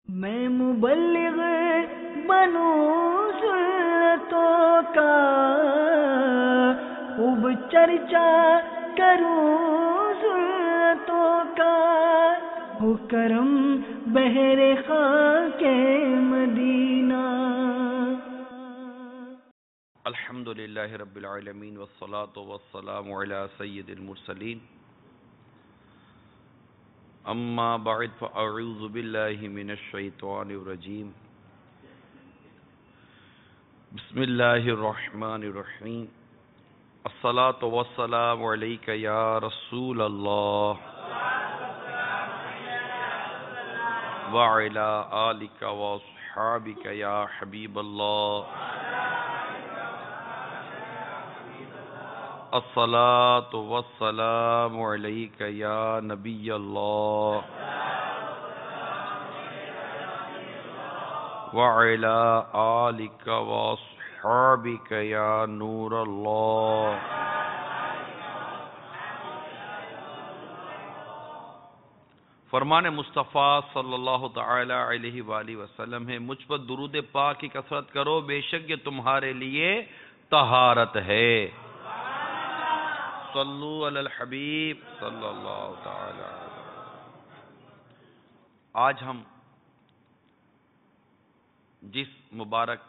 میں مبلغ بنوں سنتوں کا، خوب چرچا کروں سنتوں کا، ہو کرم بہر خاک مدینہ۔ الحمد للہ رب العالمین والصلاة والسلام علی سید المرسلین، اما بعد فاعوذ باللہ من الشیطان الرجیم، بسم اللہ الرحمن الرحیم، الصلاة والسلام علیک یا رسول اللہ وعلی آلک واصحابک یا حبیب اللہ، الصلاة والسلام علیک یا نبی اللہ وعلی آلک واصحابک یا نور اللہ۔ فرمان مصطفیٰ صلی اللہ تعالی علیہ وآلہ وسلم ہے، مجھ پر درود پاک کی کثرت کرو، بے شک یہ تمہارے لیے طہارت ہے۔ صلو علی الحبیب صلی اللہ تعالی علیہ وسلم۔ آج ہم جس مبارک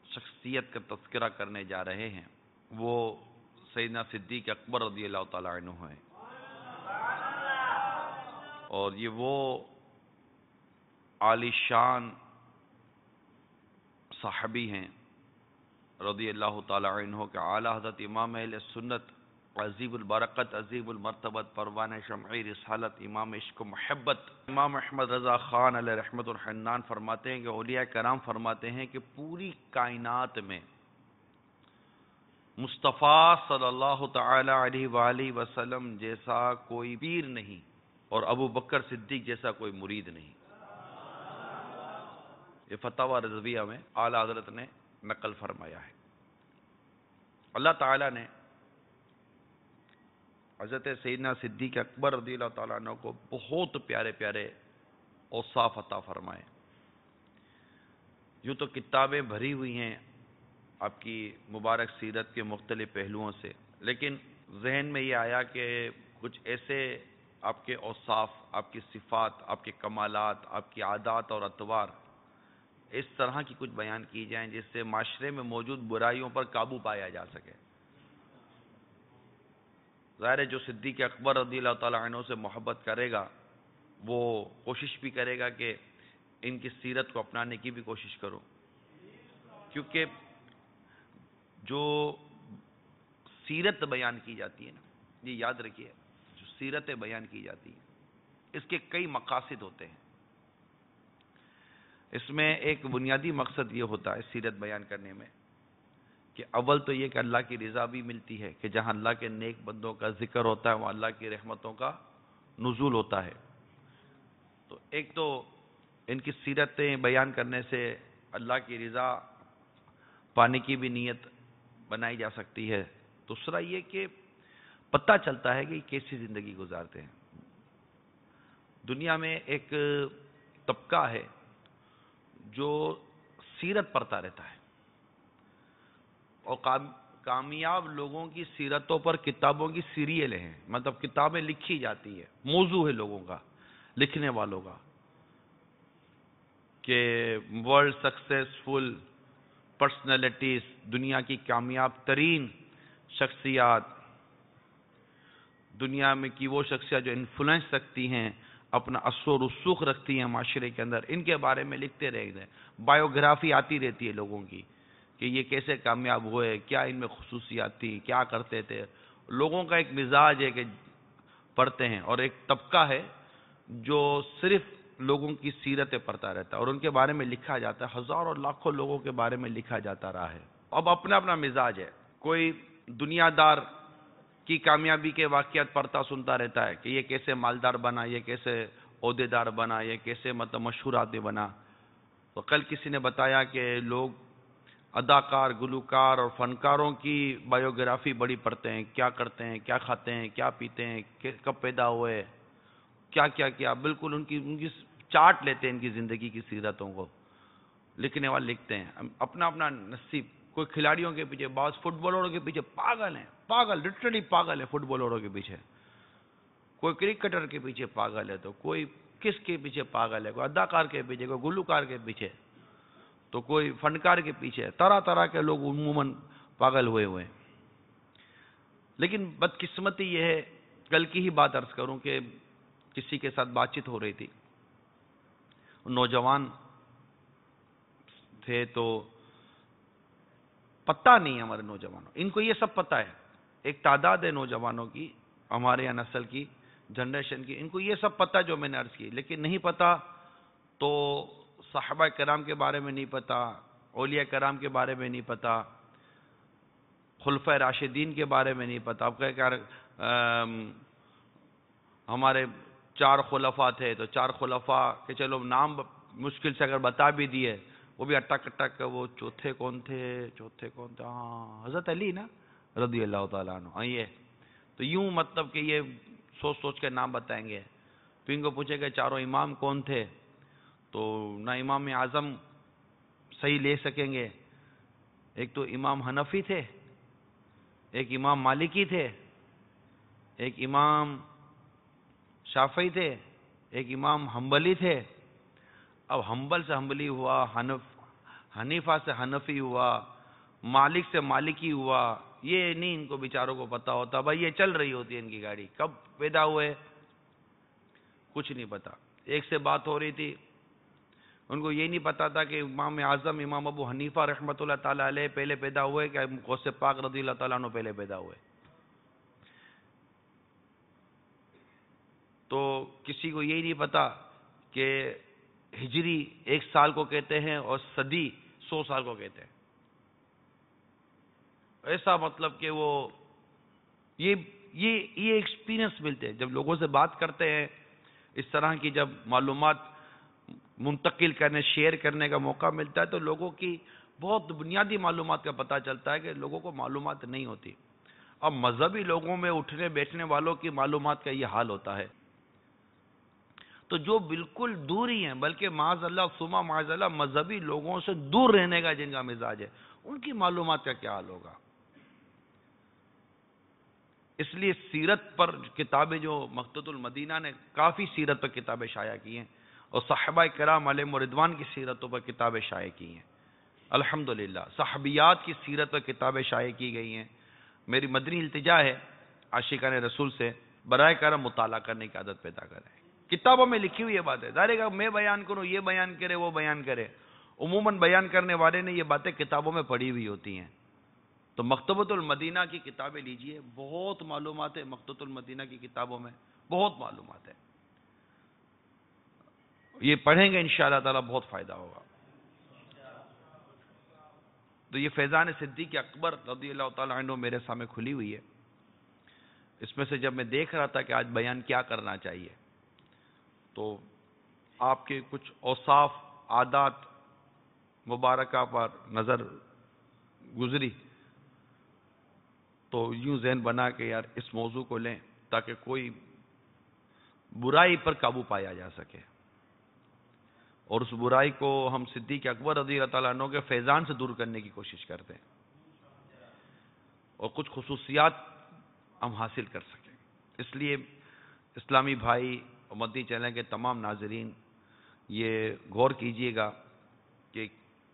شخصیت کا تذکرہ کرنے جا رہے ہیں وہ سیدنا صدیق اکبر رضی اللہ تعالی عنہ ہیں، اور یہ وہ عالی شان صحابی ہیں رضی اللہ تعالی عنہ کے اعلی حضرت امام اہل سنت، عظیم البرکت، عظیم المرتبت، پروان شمعی رسالت، امام عشق و محبت، امام احمد رضا خان علیہ رحمت الحنان فرماتے ہیں کہ اولیاء کرام فرماتے ہیں کہ پوری کائنات میں مصطفیٰ صلی اللہ تعالی علیہ وآلہ وسلم جیسا کوئی پیر نہیں اور ابو بکر صدیق جیسا کوئی مرید نہیں۔ یہ فتاوی رضویہ میں اعلی حضرت نے نقل فرمایا ہے۔ اللہ تعالیٰ نے حضرت سیدنا صدیق اکبر رضی اللہ تعالیٰ عنہ کو بہت پیارے پیارے اوصاف عطا فرمائے۔ یوں تو کتابیں بھری ہوئی ہیں آپ کی مبارک سیرت کے مختلف پہلوؤں سے، لیکن ذہن میں یہ آیا کہ کچھ ایسے آپ کے اوصاف، آپ کی صفات، آپ کے کمالات، آپ کی عادات اور اطوار اس طرح کی کچھ بیان کی جائیں جس سے معاشرے میں موجود برائیوں پر قابو پایا جا سکے۔ ظاہر ہے جو صدیق اکبر رضی اللہ تعالیٰ عنہ سے محبت کرے گا وہ کوشش بھی کرے گا کہ ان کی سیرت کو اپنانے کی بھی کوشش کرو، کیونکہ جو سیرت بیان کی جاتی ہے نا، یہ یاد رکھیے، جو سیرتیں بیان کی جاتی ہیں اس کے کئی مقاصد ہوتے ہیں۔ اس میں ایک بنیادی مقصد یہ ہوتا ہے سیرت بیان کرنے میں کہ اول تو یہ کہ اللہ کی رضا بھی ملتی ہے، کہ جہاں اللہ کے نیک بندوں کا ذکر ہوتا ہے وہاں اللہ کی رحمتوں کا نزول ہوتا ہے۔ تو ایک تو ان کی سیرتیں بیان کرنے سے اللہ کی رضا پانے کی بھی نیت بنائی جا سکتی ہے۔ دوسرا یہ کہ پتہ چلتا ہے کہ یہ کیسی زندگی گزارتے ہیں۔ دنیا میں ایک طبقہ ہے جو سیرت پڑھتا رہتا ہے، اور کامیاب لوگوں کی سیرتوں پر کتابوں کی سیریلیں ہیں، مطلب کتابیں لکھی جاتی ہے، موضوع ہے لوگوں کا، لکھنے والوں کا، کہ ورلڈ سکسیسفل پرسنالٹیز، دنیا کی کامیاب ترین شخصیات، دنیا میں کی وہ شخصیات جو انفلوئنس رکھتی ہیں، اپنا اثر و رسوخ رکھتی ہیں معاشرے کے اندر، ان کے بارے میں لکھتے رہتے ہیں۔ بایوگرافی آتی رہتی ہے لوگوں کی کہ یہ کیسے کامیاب ہوئے، کیا ان میں خصوصیات تھی، کیا کرتے تھے۔ لوگوں کا ایک مزاج ہے کہ پڑھتے ہیں، اور ایک طبقہ ہے جو صرف لوگوں کی سیرتیں پڑھتا رہتا ہے اور ان کے بارے میں لکھا جاتا ہے۔ ہزاروں لاکھوں لوگوں کے بارے میں لکھا جاتا رہا ہے۔ اب اپنا اپنا مزاج ہے، کوئی دنیا دار کی کامیابی کے واقعات پڑھتا سنتا رہتا ہے کہ یہ کیسے مالدار بنا، یہ کیسے عہدے دار بنا، یہ کیسے مشہور آدمی بنا۔ تو کل کسی نے بتایا کہ لوگ اداکار، گلوکار اور فنکاروں کی بایوگرافی بڑی پڑھتے ہیں، کیا کرتے ہیں، کیا کھاتے ہیں، کیا پیتے ہیں، کب پیدا ہوئے، کیا کیا کیا، بالکل ان کی چاٹ لیتے ہیں ان کی زندگی کی سیرتوں کو. لکھنے والے لکھتے ہیں اپنا اپنا نصیب. کوئی کھلاڑیوں کے پیچھے، بعض فٹ بالروں کے پیچھے پاگل ہیں، پاگل لٹرلی پاگل ہیں فٹ بالروں کے پیچھے. کوئی کرکٹر کے پیچھے پاگل ہے، تو کوئی کس کے پیچھے پاگل ہے، کوئی اداکار کے پیچھے، کوئی گلوکار کے پیچھے، تو کوئی فنکار کے پیچھے. طرح طرح کے لوگ عموماً پاگل ہوئے ہیں. لیکن بدقسمتی یہ ہے، کل کی ہی بات عرض کروں کہ کسی کے ساتھ بات چیت ہو رہی تھی، نوجوان تھے، تو پتہ نہیں ہمارے نوجوانوں، ان کو یہ سب پتہ ہے. ایک تعداد ہے نوجوانوں کی، ہمارے یہاں نسل کی، جنریشن کی، ان کو یہ سب پتہ جو میں نے عرض کی. لیکن نہیں پتہ تو صحابہ کرام کے بارے میں نہیں پتہ، اولیاء کرام کے بارے میں نہیں پتہ، خلفۂ راشدین کے بارے میں نہیں پتہ. اب کہ ہمارے 4 خلفاء تھے، تو 4 خلفاء کے چلو نام مشکل سے اگر بتا بھی دیے، وہ بھی اٹک اٹک. وہ چوتھے کون تھے؟ ہاں حضرت علی نا رضی اللہ تعالیٰ عنہ. یہ تو یوں مطلب کہ یہ سوچ سوچ کے نام بتائیں گے. تو ان کو پوچھے کہ چاروں امام کون تھے، تو نہ امام اعظم صحیح لے سکیں گے. ایک تو امام حنفی تھے، ایک امام مالکی تھے، ایک امام شافعی تھے، ایک امام حنبلی تھے. اب حنبل سے حنبلی ہوا، حنیفہ سے حنفی ہوا، مالک سے مالکی ہوا. یہ نہیں ان کو بیچاروں کو پتا ہوتا. بھائی یہ چل رہی ہوتی ہے ان کی گاڑی. کب پیدا ہوئے کچھ نہیں پتا. ایک سے بات ہو رہی تھی، ان کو یہ نہیں پتا تھا کہ امام اعظم امام ابو حنیفہ رحمۃ اللہ تعالیٰ علیہ پہلے پیدا ہوئے کہ غوث پاک رضی اللہ تعالیٰ عنہ پہلے پیدا ہوئے. تو کسی کو یہی نہیں پتا کہ ہجری 1 سال کو کہتے ہیں اور صدی 100 سال کو کہتے ہیں. ایسا مطلب کہ وہ یہ ایکسپیرینس ملتے ہیں جب لوگوں سے بات کرتے ہیں. اس طرح کی جب معلومات منتقل کرنے، شیئر کرنے کا موقع ملتا ہے، تو لوگوں کی بہت بنیادی معلومات کا پتہ چلتا ہے کہ لوگوں کو معلومات نہیں ہوتی. اب مذہبی لوگوں میں اٹھنے بیٹھنے والوں کی معلومات کا یہ حال ہوتا ہے. تو جو بالکل دور ہی ہیں، بلکہ معاذ اللہ ثم معاذ اللہ مذہبی لوگوں سے دور رہنے کا جن کا مزاج ہے، ان کی معلومات کا کیا حال ہوگا. اس لیے سیرت پر کتابیں، جو مکتبۃ المدینہ نے کافی سیرت پر کتابیں شائع کی ہیں، اور صحابہ کرام علیہم رضوان کی سیرتوں پر کتابیں شائع کی ہیں. الحمدللہ صحابیات کی سیرت پر کتابیں شائع کی گئی ہیں. میری مدنی التجا ہے عاشقان رسول سے، برائے کرم مطالعہ کرنے کی عادت پیدا کریں. کتابوں میں لکھی ہوئی یہ بات ہے. ظاہر ہے کہ میں بیان کروں، یہ بیان کرے، وہ بیان کرے، عموماً بیان کرنے والے نے یہ باتیں کتابوں میں پڑھی ہوئی ہوتی ہیں. تو مکتبۃ المدینہ کی کتابیں لیجئے، بہت معلومات ہے مکتبۃ المدینہ کی کتابوں میں، بہت معلومات ہے. یہ پڑھیں گے انشاءاللہ تعالی بہت فائدہ ہوگا. تو یہ فیضان صدیق اکبر رضی اللہ تعالیٰ عنہ میرے سامنے کھلی ہوئی ہے. اس میں سے جب میں دیکھ رہا تھا کہ آج بیان کیا کرنا چاہیے، تو آپ کے کچھ اوصاف، عادات مبارکہ پر نظر گزری، تو یوں ذہن بنا کہ یار اس موضوع کو لیں تاکہ کوئی برائی پر قابو پایا جا سکے، اور اس برائی کو ہم صدیق اکبر رضی اللہ تعالیٰ عنہ کے فیضان سے دور کرنے کی کوشش کرتے ہیں، اور کچھ خصوصیات ہم حاصل کر سکیں. اس لیے اسلامی بھائی اور مدنی چینل کے تمام ناظرین یہ غور کیجئے گا کہ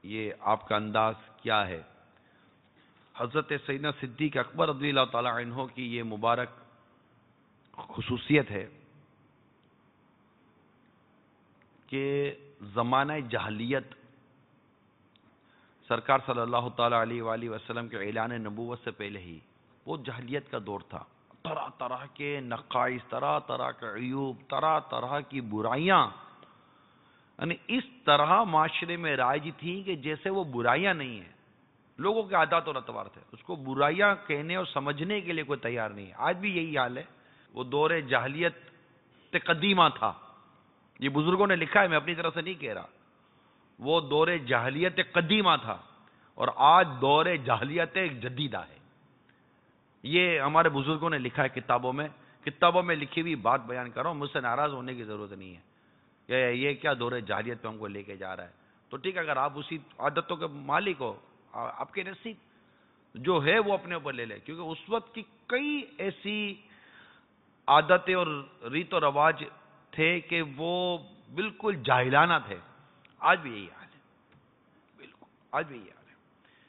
یہ آپ کا انداز کیا ہے. حضرت سیدنا صدیق اکبر رضی اللہ تعالیٰ عنہ کی یہ مبارک خصوصیت ہے کہ زمانہ جاہلیت، سرکار صلی اللہ تعالیٰ علیہ وآلہ وسلم کے اعلان نبوت سے پہلے ہی وہ جاہلیت کا دور تھا. طرح طرح کے نقائص، طرح طرح کے عیوب، طرح طرح کی برائیاں، یعنی اس طرح معاشرے میں رائج تھیں کہ جیسے وہ برائیاں نہیں ہیں. لوگوں کے عادات اور اطوار تھے، اس کو برائیاں کہنے اور سمجھنے کے لیے کوئی تیار نہیں ہے. آج بھی یہی حال ہے. وہ دور جاہلیت قدیمہ تھا، یہ بزرگوں نے لکھا ہے، میں اپنی طرف سے نہیں کہہ رہا. وہ دور جاہلیت قدیمہ تھا، اور آج دور جاہلیت جدیدہ ہے. یہ ہمارے بزرگوں نے لکھا ہے کتابوں میں لکھی ہوئی بات بیان کر رہا ہوں. مجھ سے ناراض ہونے کی ضرورت نہیں ہے. کہ یہ کیا دور جاہلیت پہ ہم کو لے کے جا رہا ہے. تو ٹھیک ہے، اگر آپ اسی عادتوں کے مالک ہو، آپ کے نصیب جو ہے وہ اپنے اوپر لے لے، کیونکہ اس وقت کی کئی ایسی عادتیں اور ریت و رواج تھے کہ وہ بالکل جاہلانہ تھے. آج بھی یہی حال ہے، بالکل آج بھی یہی حال ہے.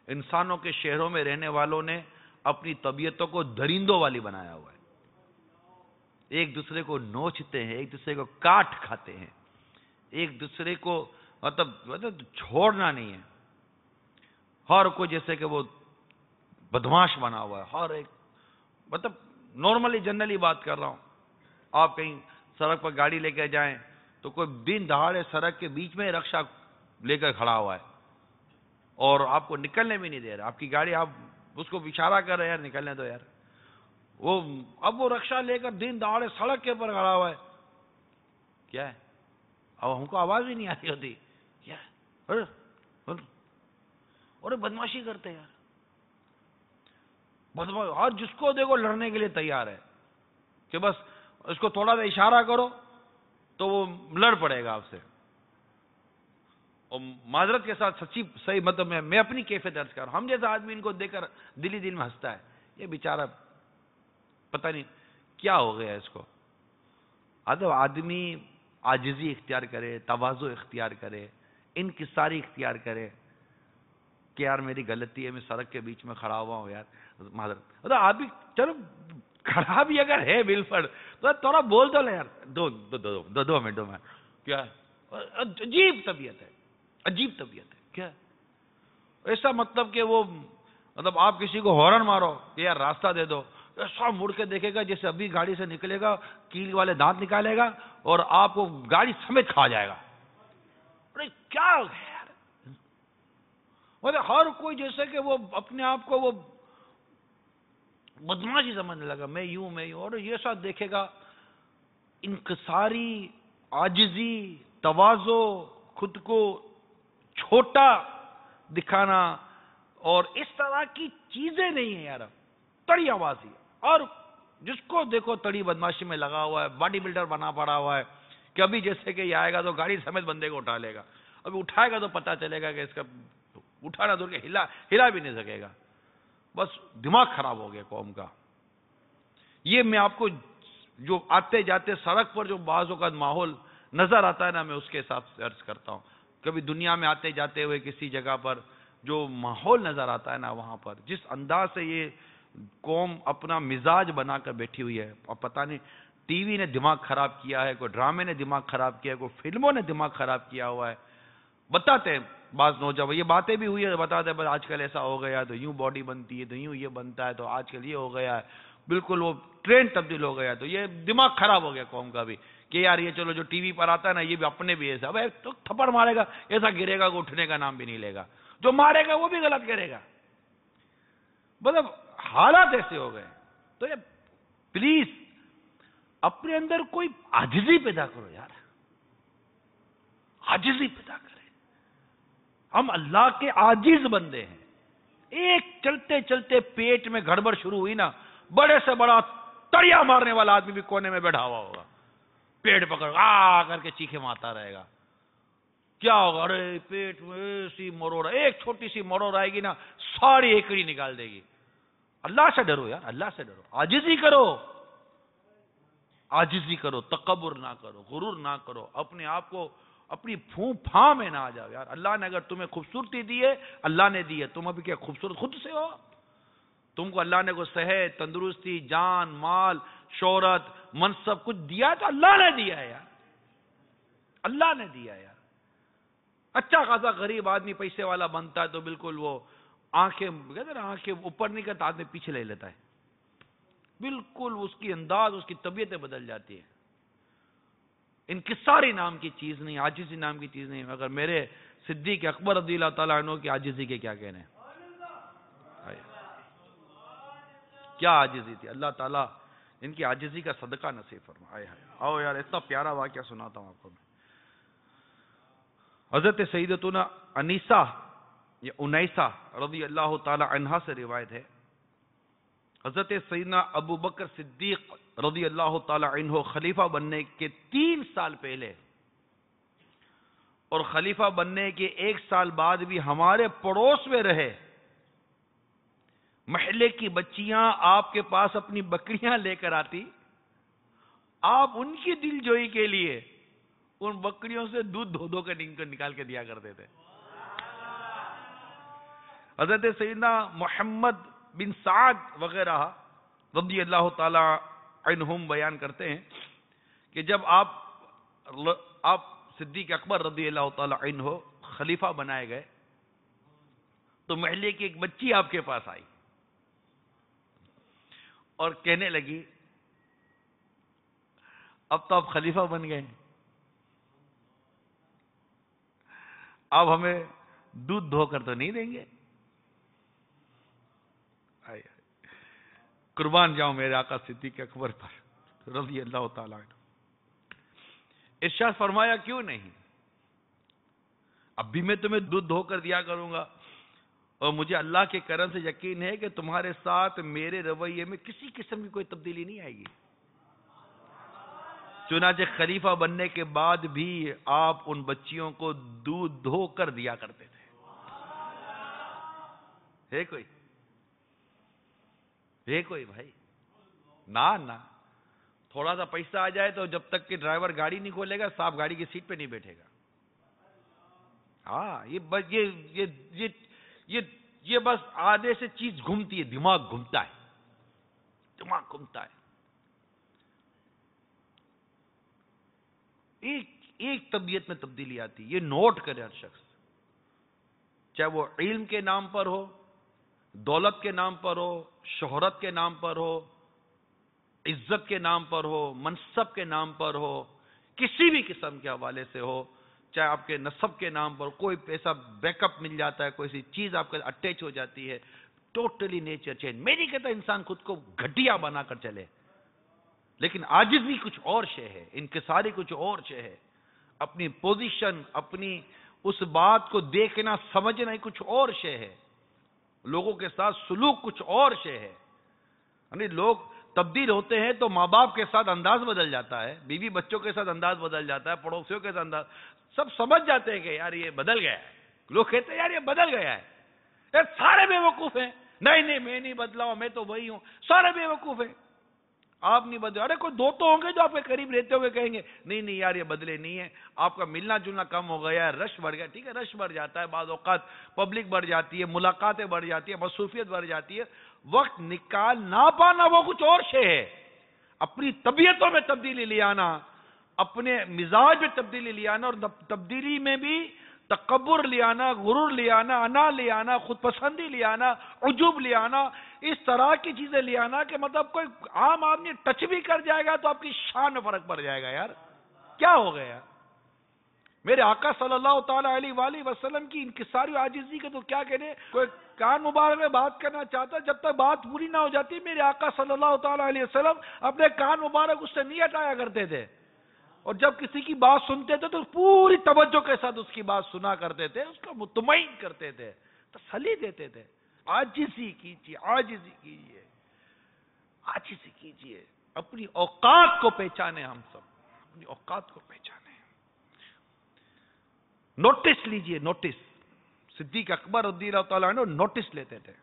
انسانوں کے شہروں میں رہنے والوں نے اپنی طبیعتوں کو درندوں والی بنایا ہوا ہے. ایک دوسرے کو نوچتے ہیں، ایک دوسرے کو کاٹ کھاتے ہیں، ایک دوسرے کو مطلب چھوڑنا نہیں ہے. ہر کوئی جیسے کہ وہ بدماش بنا ہوا ہے، ہر ایک مطلب نارملی جنرلی بات کر رہا ہوں. آپ کہیں سڑک پر گاڑی لے کے جائیں تو کوئی دن دہاڑے سڑک کے بیچ میں رکشہ لے کر کھڑا ہوا ہے اور آپ کو نکلنے بھی نہیں دے رہا. آپ کی گاڑی، آپ اس کو اشارہ کر رہے ہیں، یار نکلنے دو یار. اب وہ رکشہ لے کر دن دہاڑے سڑک کے اوپر کھڑا ہوا ہے. کیا ہے؟ اب ہم کو آواز بھی نہیں آتی ہوتی. کیا ہے؟ اور بدماشی کرتے ہیں یار. اور جس کو دیکھو لڑنے کے لیے تیار ہے کہ بس اس کو تھوڑا سا اشارہ کرو تو وہ لڑ پڑے گا آپ سے. اور معذرت کے ساتھ سچی صحیح مطلب میں اپنی کیفیت درج کر رہا ہوں. ہم جیسا آدمی ان کو دیکھ کر دل ہی دل میں ہنستا ہے. یہ بیچارہ پتہ نہیں کیا ہو گیا اس کو. آدمی عاجزی اختیار کرے، تواضع اختیار کرے، انکساری اختیار کرے کہ یار میری غلطی ہے، میں سڑک کے بیچ میں کھڑا ہوا ہوں یار، معذرت. آپ بھی چلو کھڑا بھی اگر ہے بالفرد تو تھوڑا بول دو نا یار، دو منٹ. کیا عجیب طبیعت ہے، عجیب طبیعت ہے. کیا ایسا مطلب کہ وہ مطلب آپ کسی کو ہارن مارو کہ یار راستہ دے دو، ایسا مڑ کے دیکھے گا جیسے ابھی گاڑی سے نکلے گا، کیل والے دانت نکالے گا اور آپ کو گاڑی سمیت کھا جائے گا. ارے کیا ہو گیا یار. ہر کوئی جیسے کہ وہ اپنے آپ کو وہ بدماشی سمجھنے لگا، میں یوں میں یوں. اور یہ ساتھ دیکھے گا انکساری، عاجزی، تواضع، خود کو چھوٹا دکھانا اور اس طرح کی چیزیں نہیں ہیں یار. تڑی آوازی. اور جس کو دیکھو تڑی بدماشی میں لگا ہوا ہے، باڈی بلڈر بنا پڑا ہوا ہے کہ ابھی جیسے کہ یہ آئے گا تو گاڑی سمیت بندے کو اٹھا لے گا. ابھی اٹھائے گا تو پتا چلے گا کہ اس کا اٹھانا دور کے ہلا بھی نہیں سکے گا. بس دماغ خراب ہو گیا قوم کا. یہ میں آپ کو جو آتے جاتے سڑک پر جو بعض اوقات ماحول نظر آتا ہے نا، میں اس کے حساب سے عرض کرتا ہوں. کبھی دنیا میں آتے جاتے ہوئے کسی جگہ پر جو ماحول نظر آتا ہے نا، وہاں پر جس انداز سے یہ قوم اپنا مزاج بنا کر بیٹھی ہوئی ہے، اور پتہ نہیں ٹی وی نے دماغ خراب کیا ہے، کوئی ڈرامے نے دماغ خراب کیا ہے، کوئی فلموں نے دماغ خراب کیا ہوا ہے. بتاتے ہیں بعض نوجوان، یہ باتیں بھی ہوئی ہے، بتاتے ہیں بس آج کل ایسا ہو گیا تو یوں باڈی بنتی ہے، تو یوں یہ بنتا ہے، تو آج کل یہ ہو گیا ہے، بالکل وہ ٹرینڈ تبدیل ہو گیا. تو یہ دماغ خراب ہو گیا قوم کا بھی کہ یار یہ چلو جو ٹی وی پر آتا ہے نا، یہ بھی اپنے بھی ایسا. اب تو تھپڑ مارے گا ایسا گرے گا کہ اٹھنے کا نام بھی نہیں لے گا. جو مارے گا وہ بھی غلط کرے گا. مطلب حالات ایسے ہو گئے. تو یہ پلیز اپنے اندر کوئی عاجزی پیدا کرو یار، عاجزی پیدا کرے. ہم اللہ کے عاجز بندے ہیں. ایک چلتے چلتے پیٹ میں گڑبڑ شروع ہوئی نا، بڑے سے بڑا تڑیا مارنے والا آدمی بھی کونے میں بیٹھا ہوا ہوگا، پیٹ پکڑ کر کے چیخے مارتا رہے گا. کیا ہوگا؟ ارے پیٹ میں ایسی مروڑ، ایک چھوٹی سی مروڑ آئے گی نا، ساری ایکڑی نکال دے گی. اللہ سے ڈرو یار، اللہ سے ڈرو. عاجزی کرو، عاجزی کرو، تکبر نہ کرو، غرور نہ کرو. اپنے آپ کو اپنی پھاں میں نہ آ جاؤ یار. اللہ نے اگر تمہیں خوبصورتی دی ہے، اللہ نے دی ہے. تم ابھی کیا خوبصورت خود سے ہو؟ تم کو اللہ نے کو صحت، تندرستی، جان، مال، شہرت، منصب کچھ دیا تو اللہ نے دیا ہے یار. اللہ نے دیا ہے یار. اچھا خاصا غریب آدمی پیسے والا بنتا ہے تو بالکل وہ آنکھیں کہتے ہیں نا، آنکھیں اوپر نہیں کرتا، آدمی پیچھے لے لیتا ہے. بالکل اس کی انداز، اس کی طبیعتیں بدل جاتی ہیں. انکساری نام کی چیز نہیں، عاجزی نام کی چیز نہیں. اگر میرے صدیق اکبر رضی اللہ تعالیٰ عنہ کی عاجزی کے کیا کہنے ہیں، کیا عاجزی تھی. اللہ تعالیٰ ان کی عاجزی کا صدقہ نصیب فرمائے. آؤ یار اتنا پیارا واقعہ سناتا ہوں آپ کو میں. حضرت سیدتنا انیسہ یا انیسہ رضی اللہ تعالی عنہا سے روایت ہے، حضرت سیدنا ابو بکر صدیق رضی اللہ تعالی عنہ خلیفہ بننے کے 3 سال پہلے اور خلیفہ بننے کے 1 سال بعد بھی ہمارے پڑوس میں رہے. محلے کی بچیاں آپ کے پاس اپنی بکریاں لے کر آتی، آپ ان کی دل جوئی کے لیے ان بکریوں سے دودھ دھو کر نکال کے دیا کرتے تھے. حضرت سیدنا محمد بن سعد وغیرہ رضی اللہ تعالی عنہم بیان کرتے ہیں کہ جب آپ صدیق اکبر رضی اللہ تعالی عنہ خلیفہ بنائے گئے تو محلے کی ایک بچی آپ کے پاس آئی اور کہنے لگی اب تو آپ خلیفہ بن گئے، اب ہمیں دودھ دھو کر تو نہیں دیں گے. قربان جاؤں میرے آقا صدیق اکبر پر رضی اللہ تعالیٰ عنہ. ارشاد فرمایا کیوں نہیں، اب بھی میں تمہیں دودھ دھو کر دیا کروں گا، اور مجھے اللہ کے کرم سے یقین ہے کہ تمہارے ساتھ میرے رویے میں کسی قسم کی کوئی تبدیلی نہیں آئے گی. چنانچہ خلیفہ بننے کے بعد بھی آپ ان بچیوں کو دودھ دھو کر دیا کرتے تھے. ہے کوئی بھائی؟ نہ تھوڑا سا پیسہ آ جائے تو جب تک کہ ڈرائیور گاڑی نہیں کھولے گا صاحب گاڑی کی سیٹ پہ نہیں بیٹھے گا. ہاں یہ بس آدھے سے چیز گھومتی ہے، دماغ گھومتا ہے. ایک طبیعت میں تبدیلی آتی، یہ نوٹ کرے ہر شخص، چاہے وہ علم کے نام پر ہو، دولت کے نام پر ہو، شہرت کے نام پر ہو، عزت کے نام پر ہو، منصب کے نام پر ہو، کسی بھی قسم کے حوالے سے ہو، چاہے آپ کے نسب کے نام پر کوئی پیسہ بیک اپ مل جاتا ہے، کوئی سی چیز آپ کے اٹیچ ہو جاتی ہے، ٹوٹلی نیچر چینج. میں نہیں کہتا انسان خود کو گھٹیا بنا کر چلے، لیکن عاجزی کچھ اور شے ہے، انکساری کچھ اور شے ہے. اپنی پوزیشن، اپنی اس بات کو دیکھنا سمجھنا ہی کچھ اور شے ہے، لوگوں کے ساتھ سلوک کچھ اور شے ہے. یعنی لوگ تبدیل ہوتے ہیں تو ماں باپ کے ساتھ انداز بدل جاتا ہے، بیوی بچوں کے ساتھ انداز بدل جاتا ہے، پڑوسیوں کے ساتھ انداز، سب سمجھ جاتے ہیں کہ یار یہ بدل گیا ہے. لوگ کہتے ہیں یار یہ بدل گیا ہے، یار سارے بے وقوف ہیں. نہیں میں نہیں بدلا ہوں، میں تو وہی ہوں. سارے بے وقوف ہیں، آپ نہیں بدلے. ارے کوئی دو تو ہوں گے جو آپ کے قریب رہتے ہوئے کہیں گے نہیں یار یہ بدلے نہیں ہے، آپ کا ملنا جلنا کم ہو گیا ہے، رش بڑھ گیا. ٹھیک ہے رش بڑھ جاتا ہے، بعض اوقات پبلک بڑھ جاتی ہے، ملاقاتیں بڑھ جاتی ہے، مصروفیت بڑھ جاتی ہے. وقت نکال نہ پانا وہ کچھ اور شے ہے. اپنی طبیعتوں میں تبدیلی لے آنا، اپنے مزاج میں تبدیلی لے آنا، اور تبدیلی میں بھی تکبر لے آنا، غرور لے آنا، انا لے آنا، خود پسندی لے آنا، عجوب لے آنا، اس طرح کی چیزیں لے آنا کہ مطلب کوئی عام آدمی ٹچ بھی کر جائے گا تو آپ کی شان میں فرق پڑ جائے گا. یار کیا ہو گیا؟ میرے آقا صلی اللہ تعالی علیہ وآلہ وسلم کی انکساری و عاجزی کے تو کیا کہنے. کوئی کان مبارک میں بات کرنا چاہتا، جب تک بات پوری نہ ہو جاتی میرے آقا صلی اللہ تعالی علیہ وسلم اپنے کان مبارک اس سے نہیں ہٹایا کرتے تھے، اور جب کسی کی بات سنتے تھے تو پوری توجہ کے ساتھ اس کی بات سنا کرتے تھے، اس کو مطمئن کرتے تھے، تسلی دیتے تھے. عاجزی کیجیے، عاجزی کیجیے، عاجزی کیجیے. اپنی اوقات کو پہچانے، ہم سب اپنی اوقات کو پہچانے. نوٹس لیجئے، نوٹس. صدیق اکبر رضی اللہ تعالیٰ عنہ نوٹس لیتے تھے،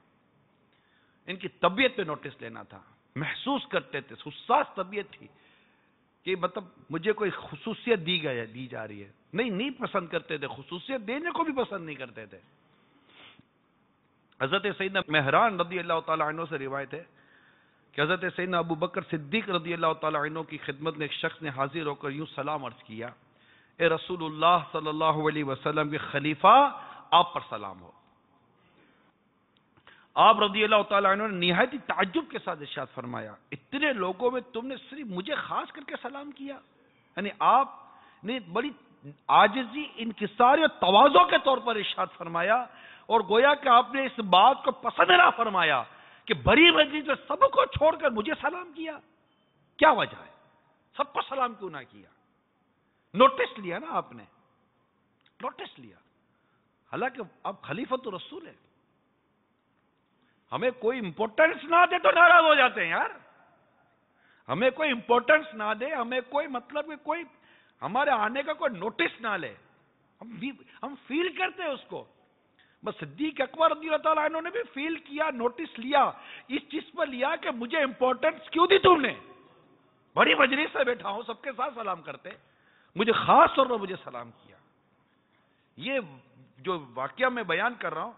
ان کی طبیعت پہ نوٹس لینا تھا. محسوس کرتے تھے، حساس طبیعت تھی کہ مطلب مجھے کوئی خصوصیت دی جا رہی ہے. نہیں پسند کرتے تھے، خصوصیت دینے کو بھی پسند نہیں کرتے تھے. حضرت سیدنا مہران رضی اللہ تعالیٰ عنہ سے روایت ہے کہ حضرت سیدنا ابو بکر صدیق رضی اللہ تعالیٰ عنہ کی خدمت میں ایک شخص نے حاضر ہو کر یوں سلام عرض کیا، اے رسول اللہ صلی اللہ علیہ وسلم کے خلیفہ، آپ پر سلام ہو. آپ رضی اللہ تعالیٰ عنہ نے نہایت تعجب کے ساتھ ارشاد فرمایا، اتنے لوگوں میں تم نے صرف مجھے خاص کر کے سلام کیا؟ یعنی آپ نے بڑی عاجزی، انکساری اور تواضع کے طور پر ارشاد فرمایا، اور گویا کہ آپ نے اس بات کو پسند نہ فرمایا کہ بڑی مجلس میں سب کو چھوڑ کر مجھے سلام کیا. کیا وجہ ہے؟ سب کو سلام کیوں نہ کیا؟ نوٹس لیا نا آپ نے، نوٹس لیا. حالانکہ اب خلیفۃ الرسول ہے، ہمیں کوئی امپورٹنس نہ دے تو ناراض ہو جاتے ہیں یار. ہمیں کوئی امپورٹنس نہ دے، ہمیں کوئی مطلب کہ کوئی ہمارے آنے کا کوئی نوٹس نہ لے، ہم فیل کرتے ہیں اس کو. بس صدیق اکبر رضی اللہ تعالیٰ عنہ نے بھی فیل کیا, نوٹس لیا, اس چیز پر لیا کہ مجھے امپورٹنس کیوں دی تم نے. بڑی مجلس سے بیٹھا ہوں, سب کے ساتھ سلام کرتے, مجھے خاص طور پر مجھے سلام کیا. یہ جو واقعہ میں بیان کر رہا ہوں,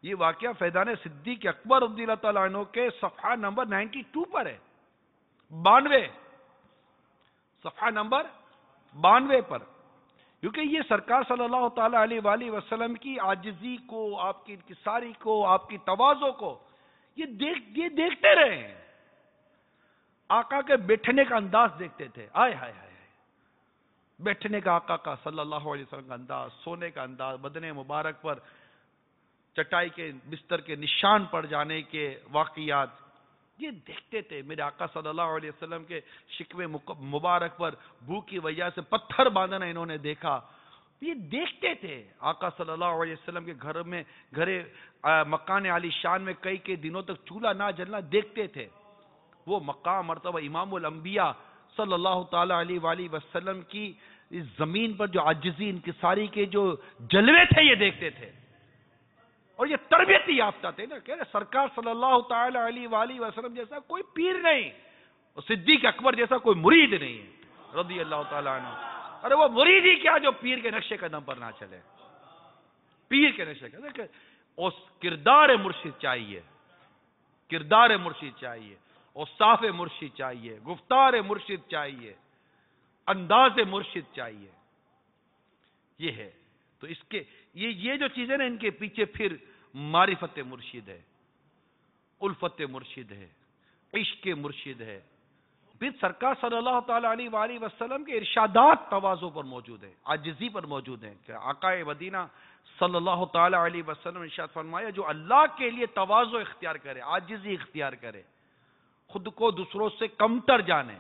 یہ واقعہ فیضان صدیق اکبر رضی اللہ تعالیٰ عنہ کے صفحہ نمبر 92 پر ہے, 92, صفحہ نمبر 92 پر. کیونکہ یہ سرکار صلی اللہ تعالیٰ علیہ وآلہ وسلم کی عاجزی کو, آپ کی انکساری کو, آپ کی تواضع کو یہ دیکھتے رہے ہیں. آقا کے بیٹھنے کا انداز دیکھتے تھے, آئے ہائے ہائے, بیٹھنے کا آقا کا صلی اللہ علیہ وسلم کا انداز, سونے کا انداز, بدن مبارک پر چٹائی کے بستر کے نشان پڑ جانے کے واقعات, یہ دیکھتے تھے. میرے آقا صلی اللہ علیہ وسلم کے شکوے مبارک پر بھوک کی وجہ سے پتھر باندھنا انہوں نے دیکھا, یہ دیکھتے تھے. آقا صلی اللہ علیہ وسلم کے گھر مکان عالی شان میں کئی دنوں تک چولہا نہ جلنا دیکھتے تھے. وہ مقام مرتبہ امام الانبیاء صلی اللہ تعالیٰ علیہ وآلہ وسلم کی اس زمین پر جو عاجزی انکساری کے جو جلوے تھے یہ دیکھتے تھے. اور یہ تربیت یافتہ تھے نا, کہ سرکار صلی اللہ تعالیٰ علیہ وآلہ وسلم جیسا کوئی پیر نہیں, اور صدیق اکبر جیسا کوئی مرید نہیں ہے رضی اللہ تعالیٰ عنہ. ارے وہ مرید ہی کیا جو پیر کے نقشے قدم پر نہ چلے. پیر کے نقشے قدم, اس کردار مرشد چاہیے, کردار مرشد چاہیے, اوصاف مرشد چاہیے, گفتار مرشد چاہیے, انداز مرشد چاہیے. یہ ہے تو اس کے یہ جو چیزیں نا, ان کے پیچھے پھر معرفت مرشد ہے, الفت مرشد ہے, عشق مرشد ہے. پھر سرکار صلی اللہ تعالیٰ علیہ وآلہ وسلم کے ارشادات تواضع پر موجود ہیں, عاجزی پر موجود ہیں. کہ آقا مدینہ صلی اللہ تعالیٰ علیہ وسلم نے ارشاد فرمایا, جو اللہ کے لیے تواضع اختیار کرے, عاجزی اختیار کرے, خود کو دوسروں سے کمتر جانے.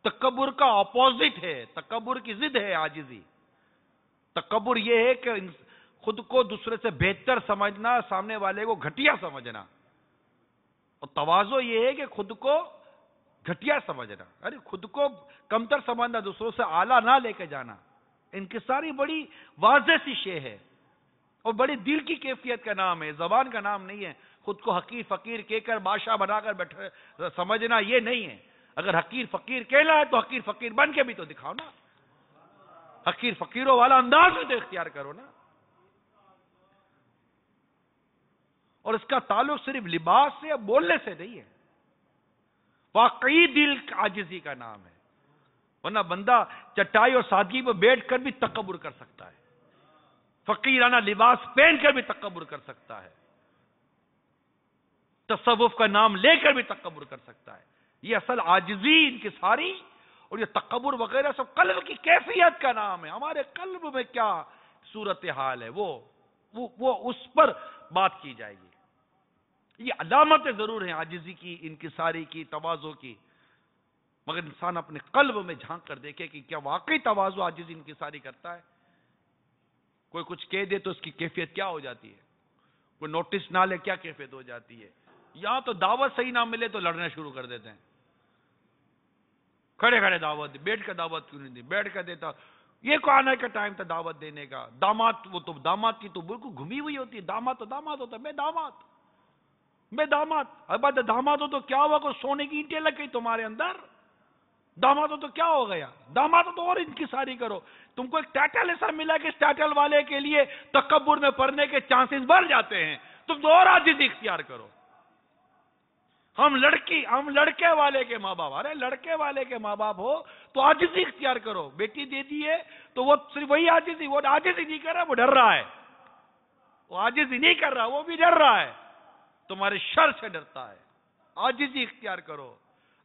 تکبر کا اپوزٹ ہے, تکبر کی ضد ہے عاجزی. تکبر یہ ہے کہ خود کو دوسرے سے بہتر سمجھنا, سامنے والے کو گھٹیا سمجھنا. اور تواضع یہ ہے کہ خود کو گھٹیا سمجھنا, ارے خود کو کمتر سمجھنا, دوسروں سے اعلیٰ نہ لے کے جانا. انکساری بڑی واضح سی شے ہے, اور بڑی دل کی کیفیت کا نام ہے, زبان کا نام نہیں ہے. خود کو حقیر فقیر کہہ کر بادشاہ بنا کر بیٹھے سمجھنا یہ نہیں ہے. اگر حقیر فقیر کہنا ہے تو حقیر فقیر بن کے بھی تو دکھاؤ نا, حقیر فقیروں والا انداز بھی تو اختیار کرو نا. اور اس کا تعلق صرف لباس سے یا بولنے سے نہیں ہے, واقعی دل عاجزی کا نام ہے. ورنہ بندہ چٹائی اور سادگی پر بیٹھ کر بھی تکبر کر سکتا ہے, فقیرانہ لباس پہن کر بھی تکبر کر سکتا ہے, تصوف کا نام لے کر بھی تکبر کر سکتا ہے. یہ اصل عاجزی انکساری اور یہ تکبر وغیرہ سب قلب کی کیفیت کا نام ہے. ہمارے قلب میں کیا صورتحال ہے وہ اس پر بات کی جائے گی. یہ علامتیں ضرور ہیں عاجزی کی, انکساری کی, تواضع کی, مگر انسان اپنے قلب میں جھانک کر دیکھے کہ کیا واقعی تواضع عاجزی انکساری کرتا ہے. کوئی کچھ کہہ دے تو اس کی کیفیت کیا ہو جاتی ہے, کوئی نوٹس نہ لے کیا کیفیت ہو جاتی ہے. یہاں تو دعوت صحیح نہ ملے تو لڑنا شروع کر دیتے ہیں, کھڑے کھڑے دعوت, بیٹھ کر دعوت کیوں نہیں دی, بیٹھ کر دیتا. یہ کو آنے کا ٹائم تھا دعوت دینے کا. داماد, وہ تو داماد کی تو بالکل گھمی ہوئی ہوتی ہے, داماد تو داماد ہوتا ہے, میں داماد. اب داماد ہو تو کیا ہوا, کوئی سونے کی اینٹیں لگ گئی تمہارے اندر. داماد ہو تو کیا ہو گیا, داماد ہو تو اور انکساری کرو. تم کو ایک ٹائٹل ایسا ملا کہ اس ٹائٹل والے کے لیے تکبر میں پڑنے کے چانسز بڑھ جاتے ہیں, تم تو اور عاجزی اختیار کرو. ہم لڑکے والے کے ماں باپ, ارے لڑکے والے کے ماں باپ ہو تو عاجزی اختیار کرو. بیٹی دے دی ہے تو وہ صرف وہی عاجزی, وہ عاجزی نہیں کر رہا, وہ ڈر رہا ہے. وہ عاجزی نہیں کر رہا, وہ بھی ڈر رہا ہے, تمہارے شر سے ڈرتا ہے. عاجزی اختیار کرو.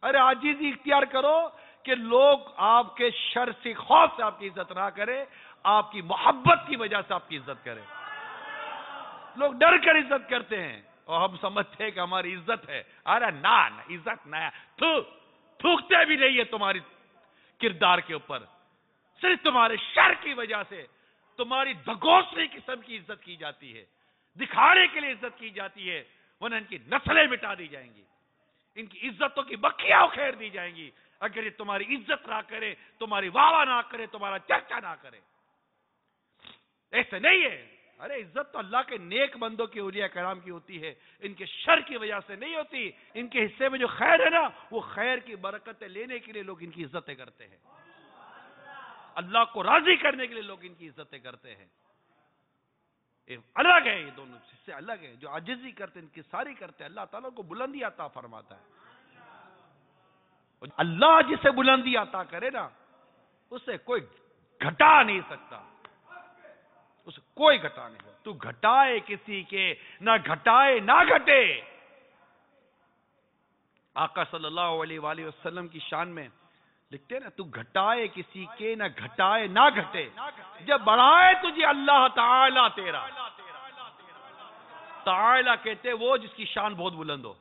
ارے عاجزی اختیار کرو کہ لوگ آپ کے شر سے, خوف سے آپ کی عزت نہ کرے, آپ کی محبت کی وجہ سے آپ کی عزت کرے. لوگ ڈر کر عزت کرتے ہیں اور ہم سمجھتے ہیں کہ ہماری عزت ہے. ارے نا, عزت نہ, تھوکتے بھی نہیں ہے تمہاری کردار کے اوپر, صرف تمہارے شر کی وجہ سے تمہاری دھگوسری قسم کی عزت کی جاتی ہے, دکھانے کے لیے عزت کی جاتی ہے, ورنہ ان کی نسلیں مٹا دی جائیں گی, ان کی عزتوں کی بکیاں اکھیڑ دی جائیں گی اگر یہ تمہاری عزت نہ کرے, تمہاری واہ واہ نہ کرے, تمہارا چرچا نہ کرے. سے نہیں ہے. ارے عزت تو اللہ کے نیک بندوں کی، اولیاء کرام کی ہوتی ہے، ان کے شر کی وجہ سے نہیں ہوتی. ان کے حصے میں جو خیر ہے نا، وہ خیر کی برکتیں لینے کے لیے لوگ ان کی عزتیں کرتے ہیں. اللہ کو راضی کرنے کے لیے لوگ ان کی عزتیں کرتے ہیں. الگ ہے، یہ دونوں سے الگ ہے. جو عاجزی کرتے ہیں، ان کی ساری کرتے ہیں، اللہ تعالیٰ کو بلندی عطا فرماتا ہے. اللہ جسے بلندی عطا کرے نا، اسے کوئی گھٹا نہیں سکتا، اسے کوئی گھٹا نہیں سکتا. تو گھٹائے کسی کے نہ گھٹائے نہ گھٹے. آقا صلی اللہ علیہ وآلہ وسلم کی شان میں لکھتے ہیں نا، تو گھٹائے کسی کے نہ گھٹائے نہ گھٹے، جب بڑھائے تجھے اللہ تعالیٰ تیرا. تعالیٰ کہتے وہ جس کی شان بہت بلند ہو،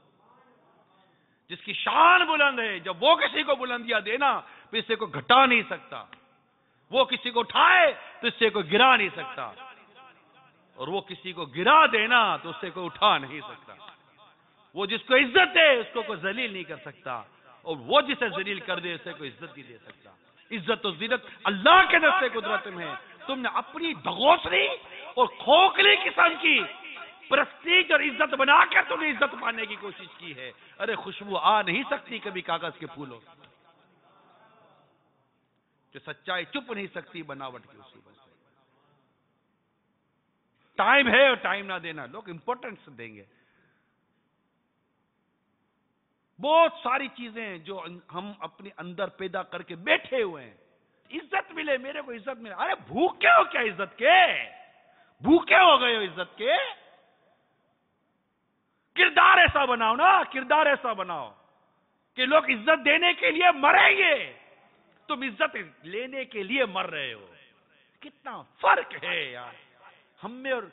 جس کی شان بلند ہے. جب وہ کسی کو بلندیاں دینا تو اس سے کوئی گھٹا نہیں سکتا. وہ کسی کو اٹھائے تو اس سے کوئی گرا نہیں سکتا، اور وہ کسی کو گرا دینا تو اس سے کوئی اٹھا نہیں سکتا. وہ جس کو عزت ہے اس کو کوئی ذلیل نہیں کر سکتا، اور وہ جسے ذلیل کر دے اسے کوئی عزت نہیں دے سکتا. عزت و ذلت اللہ کے دستے قدرت میں ہے. تم نے اپنی دغوسری اور کھوکھلی قسم کی پرسٹیج اور عزت بنا کے تم نے عزت پانے کی کوشش کی ہے. ارے خوشبو آ نہیں سکتی کبھی کاغذ کے پھولوں، جو سچائی چھپ نہیں سکتی بناوٹ کی اسی وجہ سے. ٹائم ہے اور ٹائم نہ دینا، لوگ امپورٹنس دیں گے. بہت ساری چیزیں ہیں جو ہم اپنے اندر پیدا کر کے بیٹھے ہوئے ہیں. عزت ملے، میرے کو عزت ملے. ارے بھوکے ہو کیا عزت کے؟ بھوکے ہو گئے ہو عزت کے؟ کردار ایسا بناؤ نا، کردار ایسا بناؤ کہ لوگ عزت دینے کے لیے مریں گے، تم عزت لینے کے لیے مر رہے ہو. کتنا فرق ہے یار ہم میں اور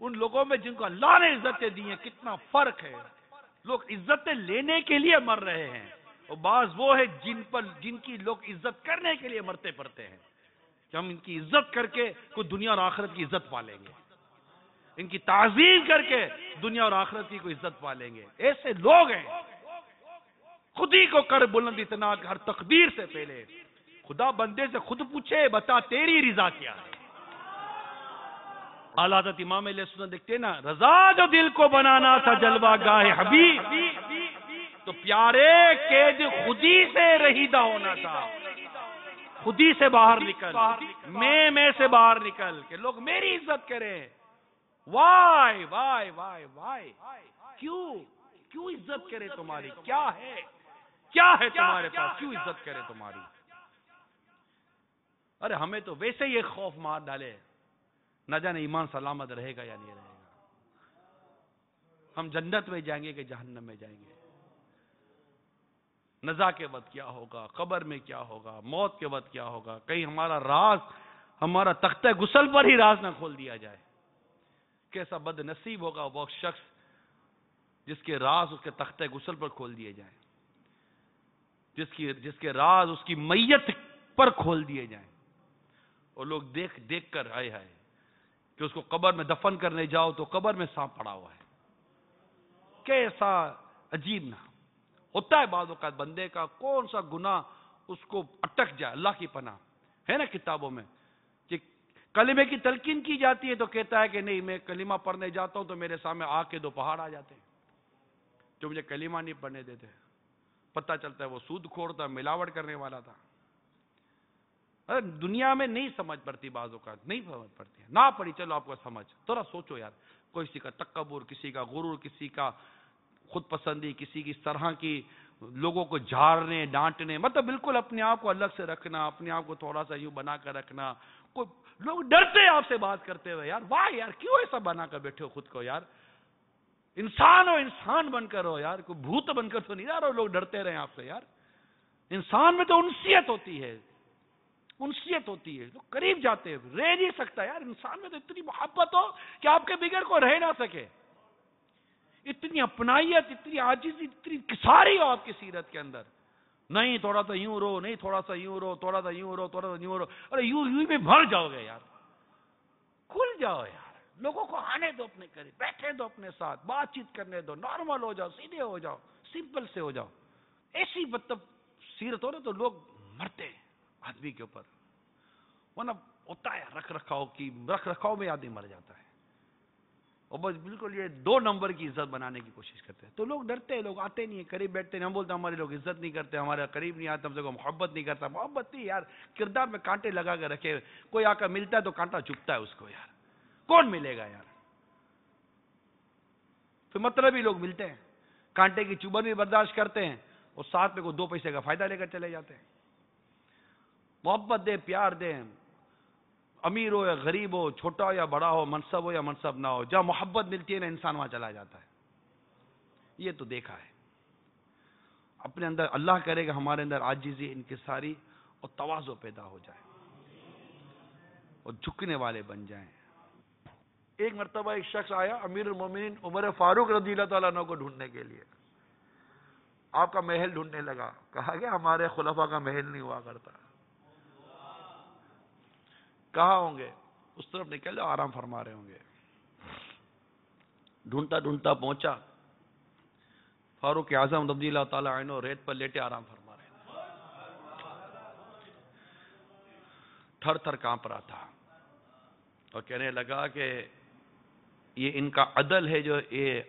ان لوگوں میں جن کو اللہ نے عزتیں دی ہیں. کتنا فرق ہے. لوگ عزتیں لینے کے لیے مر رہے ہیں، اور بعض وہ ہے جن کی لوگ عزت کرنے کے لیے مرتے پڑتے ہیں کہ ہم ان کی عزت کر کے کوئی دنیا اور آخرت کی عزت پالیں گے، ان کی تعظیم کر کے دنیا اور آخرت کی کوئی عزت پالیں گے. ایسے لوگ ہیں. خود ہی کو کر بلند اتنا ہر تقدیر سے پہلے. خدا بندے سے خود پوچھے بتا تیری رضا کیا ہے. اعلیٰ حضرت امام علیہ السلام دیکھتے نا، رضا جو دل کو بنانا تھا جلوہ گاہ حبیب، تو پیارے قید خودی سے رہیدہ ہونا تھا. خودی سے باہر نکل، میں سے باہر نکل کہ لوگ میری عزت کریں. وائی وائی وائی وائی کیوں عزت کرے تمہاری؟ کیا ہے تمہارے پاس؟ کیوں عزت کرے تمہاری؟ ارے ہمیں تو ویسے ہی ایک خوف مار ڈالے، نہ جانے ایمان سلامت رہے گا یا نہیں رہے گا. ہم جنت میں جائیں گے کہ جہنم میں جائیں گے؟ نزا کے وقت کیا ہوگا، قبر میں کیا ہوگا، موت کے وقت کیا ہوگا؟ کہیں ہمارا راز ہمارا تختہ غسل پر ہی راز نہ کھول دیا جائے. کیسا بد نصیب ہوگا وہ شخص جس کے راز اس کے تختہ غسل پر کھول دیے جائیں، جس کے راز اس کی میت پر کھول دیے جائیں، اور لوگ دیکھ کر آئے کہ اس کو قبر میں دفن کرنے جاؤ تو قبر میں سانپ پڑا ہوا ہے. کیسا عجیب نہ ہوتا ہے بعض اوقات بندے کا کون سا گناہ اس کو اٹک جائے. اللہ کی پناہ ہے نا کتابوں میں کہ کلمے کی تلقین کی جاتی ہے تو کہتا ہے کہ نہیں، میں کلمہ پڑھنے جاتا ہوں تو میرے سامنے آگ کے 2 پہاڑ آ جاتے ہیں جو مجھے کلمہ نہیں پڑھنے دیتے. پتہ چلتا ہے وہ سود خور تھا، ملاوٹ کرنے والا تھا. ارے دنیا میں نہیں سمجھ پڑتی، بعض اوقات نہیں سمجھ پڑتی. نہ پڑی چلو آپ کو سمجھ، تھوڑا سوچو یار. کسی کا تکبر، کسی کا غرور، کسی کا خود پسندی، کسی کی اس طرح کی لوگوں کو جھاڑنے ڈانٹنے، مطلب بالکل اپنے آپ کو الگ سے رکھنا، اپنے آپ کو تھوڑا سا یوں بنا کر رکھنا. لوگ ڈرتے ہیں آپ سے بات کرتے ہوئے. یار واہ یار کیوں ایسا بنا کر بیٹھے ہو خود کو؟ یار انسان ہو، انسان بن کر ہو یار، کوئی بھوت بن کر تو نہیں جا رہا ہو. لوگ ڈرتے رہے آپ سے. یار انسان میں تو انسیت ہوتی ہے، انسیت ہوتی ہے. لوگ قریب جاتے ہیں، رہ نہیں سکتا یار. انسان میں تو اتنی محبت ہو کہ آپ کے بغیر کو رہ نہ سکے. اتنی اپنائیت، اتنی عاجزی، اتنی کساری ہو آپ کی سیرت کے اندر. نہیں تھوڑا سا یوں رو، نہیں تھوڑا سا یوں رو، تھوڑا سا یوں رو، تھوڑا سا یوں رو. ارے یوں میں بھر جاؤ گے یار. کھل جاؤ یار. لوگوں کو آنے دو اپنے قریب، بیٹھے دو اپنے ساتھ، بات چیت کرنے دو، نارمل ہو جاؤ، سیدھے ہو جاؤ، سمپل سے ہو جاؤ. ایسی مطلب سیرت ہو نا تو لوگ مرتے ہیں آدمی کے اوپر. ورنہ ہوتا ہے رکھ رکھاؤ میں آدمی مر جاتا ہے، اور بس بالکل یہ 2 نمبر کی عزت بنانے کی کوشش کرتے ہیں. تو لوگ ڈرتے ہیں، لوگ آتے نہیں ہیں، قریب بیٹھتے ہیں. ہم بولتے ہیں ہمارے لوگ عزت نہیں کرتے، ہمارے قریب نہیں آتے، ہم سے کو محبت نہیں کرتا. محبت نہیں یار، کردار میں کانٹے لگا کے رکھے. کوئی آ کر ملتا ہے تو کانٹا چبھتا ہے اس کو. یار کون ملے گا یار؟ پھر مطلب ہی لوگ ملتے ہیں، کانٹے کی چبھن بھی برداشت کرتے ہیں، اور ساتھ میں کوئی 2 پیسے کا فائدہ لے کر چلے جاتے ہیں. محبت دے، پیار دیں، امیر ہو یا غریب ہو، چھوٹا ہو یا بڑا ہو، منصب ہو یا منصب نہ ہو، جہاں محبت ملتی ہے نا انسان وہاں چلا جاتا ہے. یہ تو دیکھا ہے. اپنے اندر اللہ کرے گا ہمارے اندر عاجزی، انکساری اور تواضع پیدا ہو جائے اور جھکنے والے بن جائیں. ایک مرتبہ ایک شخص آیا امیر المومنین عمر فاروق رضی اللہ تعالیٰ عنہ کو ڈھونڈنے کے لیے. آپ کا محل ڈھونڈنے لگا. کہا کہ ہمارے خلفاء کا محل نہیں ہوا کرتا. کہاں ہوں گے؟ اس طرف نکل جاؤ، آرام فرما رہے ہوں گے. ڈھونڈتا ڈھونڈتا پہنچا، فاروق اعظم رضی اللہ تعالیٰ عنہ ریت پر لیٹے آرام فرما رہے تھے. تھر تھر کانپ رہا تھا اور کہنے لگا کہ یہ ان کا عدل ہے جو یہ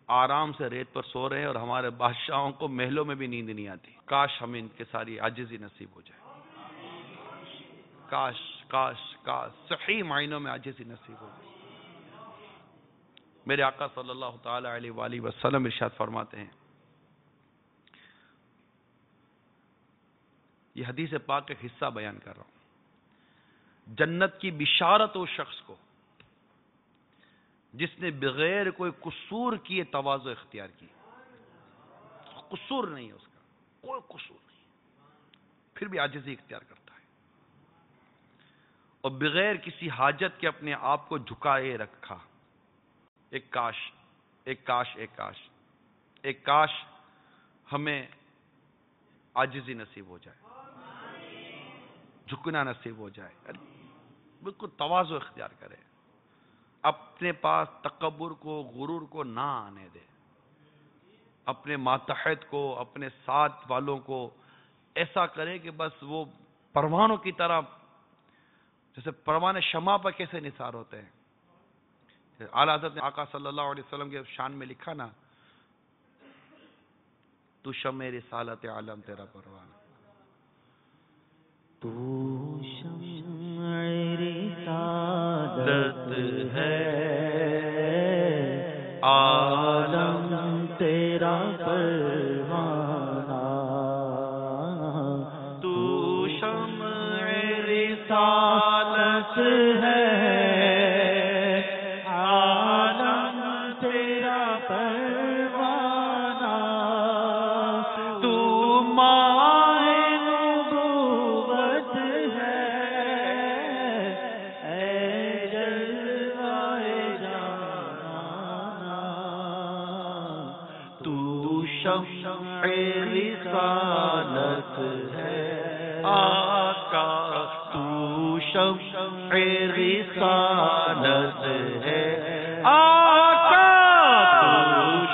آرام سے ریت پر سو رہے ہیں، اور ہمارے بادشاہوں کو محلوں میں بھی نیند نہیں آتی. کاش ہمیں ان کے ساری عاجزی نصیب ہو جائے. کاش کاش کاش صحیح معنوں میں عاجزی نصیب ہو جائے. میرے آقا صلی اللہ تعالی علیہ وآلہ وسلم ارشاد فرماتے ہیں، یہ حدیث پاک کا حصہ بیان کر رہا ہوں، جنت کی بشارت اس شخص کو جس نے بغیر کوئی قصور کیے تواضع اختیار کی. قصور نہیں ہے اس کا، کوئی قصور نہیں، پھر بھی عاجزی اختیار کرتا ہے، اور بغیر کسی حاجت کے اپنے آپ کو جھکائے رکھا. ایک کاش ایک کاش ایک کاش ایک کاش ہمیں عاجزی نصیب ہو جائے، جھکنا نصیب ہو جائے، بالکل تواضع اختیار کرے، اپنے پاس تکبر کو، غرور کو نہ آنے دے، اپنے ماتحت کو، اپنے ساتھ والوں کو ایسا کرے کہ بس وہ پروانوں کی طرح، جیسے پروانے شمع پر کیسے نثار ہوتے ہیں. اعلیٰ حضرت نے آقا صلی اللہ علیہ وسلم کے شان میں لکھا نا، تو شمع رسالت عالم تیرا پروانہ. تو شمع رسالت ہے، عالم تیرا پروانہ. تو شمع رسالت ہے، رسالت ہے آقا. تو شمع رسالت ہے آقا. تو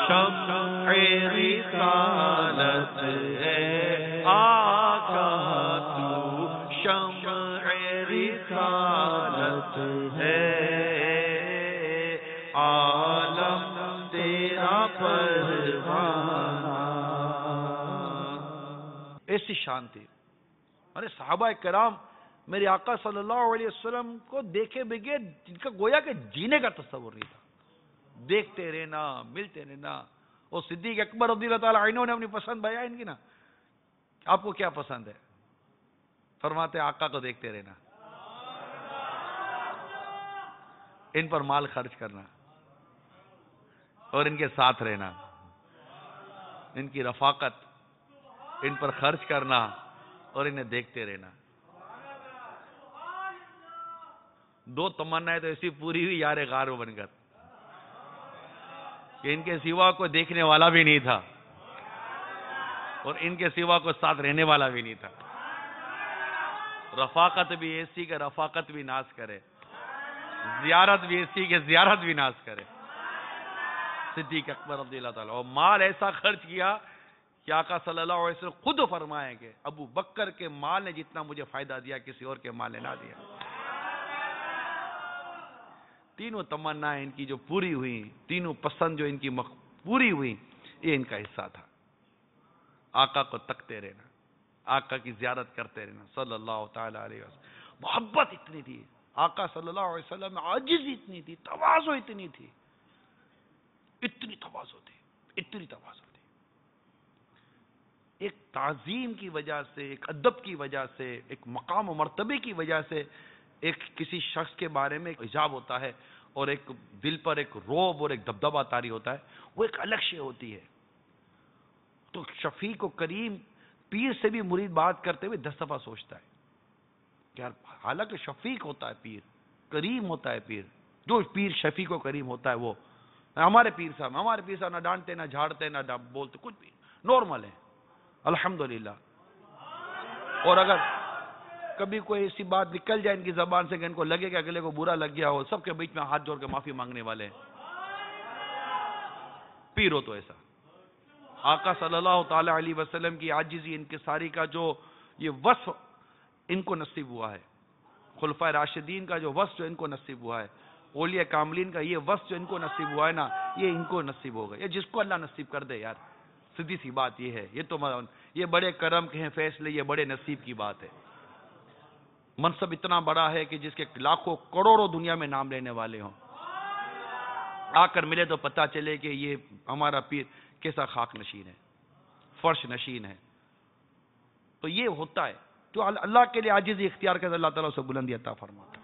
شمع رسالت ہے آقا. تو شمع رسالت ہے، عالم تیرا پروانہ. ایسی شان تھی. ارے صحابہ کرام میرے آقا صلی اللہ علیہ وسلم کو دیکھے بغیر جن کا گویا کہ جینے کا تصور نہیں تھا. دیکھتے رہنا، ملتے رہنا. اور صدیق اکبر رضی اللہ تعالیٰ عنہ نے اپنی پسند بیان کی نا، آپ کو کیا پسند ہے؟ فرماتے آقا کو دیکھتے رہنا، ان پر مال خرچ کرنا اور ان کے ساتھ رہنا، ان کی رفاقت، ان پر خرچ کرنا اور انہیں دیکھتے رہنا. 2 تمنائیں تو ایسی پوری ہوئی یار غار بن کر کہ ان کے سوا کوئی دیکھنے والا بھی نہیں تھا اور ان کے سوا کوئی ساتھ رہنے والا بھی نہیں تھا. رفاقت بھی ایسی کہ رفاقت بھی ناز کرے، زیارت بھی ایسی کہ زیارت بھی ناز کرے. صدیق اکبر رضی اللہ تعالیٰ. اور مال ایسا خرچ کیا کہ آقا صلی اللہ علیہ وسلم خود فرمائیں کہ ابو بکر کے مال نے جتنا مجھے فائدہ دیا کسی اور کے مال نے نہ دیا. تینوں تمنائیں ان کی جو پوری ہوئی، تینوں پسند جو ان کی پوری ہوئی، یہ ان کا حصہ تھا. آقا کو تکتے رہنا، آقا کی زیارت کرتے رہنا صلی اللہ تعالی علیہ وسلم. محبت اتنی تھی آقا صلی اللہ علیہ وسلم میں، عاجزی اتنی تھی، تواضع اتنی تھی، اتنی تواضع تھی، اتنی تواضع تھی. ایک تعظیم کی وجہ سے، ایک ادب کی وجہ سے، ایک مقام و مرتبے کی وجہ سے ایک کسی شخص کے بارے میں ایک حجاب ہوتا ہے، اور ایک دل پر ایک روب اور ایک دبدبہ طاری ہوتا ہے، وہ ایک الگ شے ہوتی ہے. تو شفیق و کریم پیر سے بھی مرید بات کرتے ہوئے 10 دفعہ سوچتا ہے کہ یار حالانکہ شفیق ہوتا ہے پیر، کریم ہوتا ہے پیر. جو پیر شفیق و کریم ہوتا ہے وہ ہمارے پیر صاحب نہ ڈانٹتے، نہ جھاڑتے، نہ بولتے، کچھ بھی نارمل ہے الحمدللہ. اور اگر کبھی کوئی ایسی بات نکل جائے ان کی زبان سے کہ ان کو لگے کہ اگلے کو برا لگ گیا ہو، سب کے بیچ میں ہاتھ جوڑ کے معافی مانگنے والے ہیں. پیر ہو تو ایسا. آقا صلی اللہ تعالی علیہ وسلم کی عاجزی، انکساری کا جو یہ وصف ان کو نصیب ہوا ہے، خلفائے راشدین کا جو وصف جو ان کو نصیب ہوا ہے، اولیاء کاملین کا یہ وصف جو ان کو نصیب ہوا ہے نا، یہ ان کو نصیب ہوگا. یہ جس کو اللہ نصیب کر دے یار، سیدھی سی بات یہ ہے. یہ بڑے کرم کے ہیں فیصلے، یہ بڑے نصیب کی بات ہے. منصب اتنا بڑا ہے کہ جس کے لاکھوں کروڑوں دنیا میں نام لینے والے ہوں، آ کر ملے تو پتہ چلے کہ یہ ہمارا پیر کیسا خاک نشین ہے، فرش نشین ہے. تو یہ ہوتا ہے جو اللہ کے لیے عاجزی اختیار کرے، اللہ تعالیٰ اسے بلندی عطا فرماتا ہے.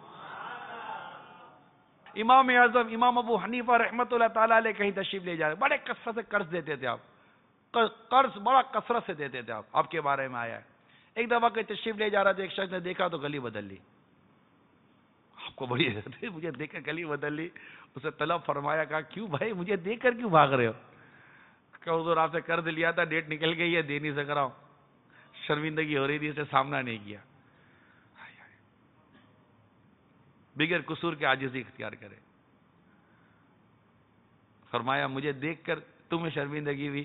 امام اعظم امام ابو حنیفہ رحمۃ اللہ تعالیٰ علیہ کہیں تشریف لے جا رہے، بڑے کثرت سے قرض دیتے تھے آپ، قرض بڑا کثرت سے دیتے تھے آپ کے بارے میں آیا ہے. ایک دفعہ کہ تشریف لے جا رہا تھا، ایک شخص نے دیکھا تو گلی بدل لی. آپ کو بڑی حیرت ہے، مجھے دیکھ کر گلی بدل لی. اسے طلب فرمایا، کہا کیوں بھائی مجھے دیکھ کر کیوں بھاگ رہے ہو؟ کہ حضور آپ سے قرض لیا تھا، ڈیٹ نکل گئی ہے، دے نہیں سک رہا ہوں، شرمندگی ہو رہی تھی، اسے سامنا نہیں کیا. بغیر قصور کے عاجزی اختیار کرے. فرمایا مجھے دیکھ کر تمہیں شرمندگی ہوئی،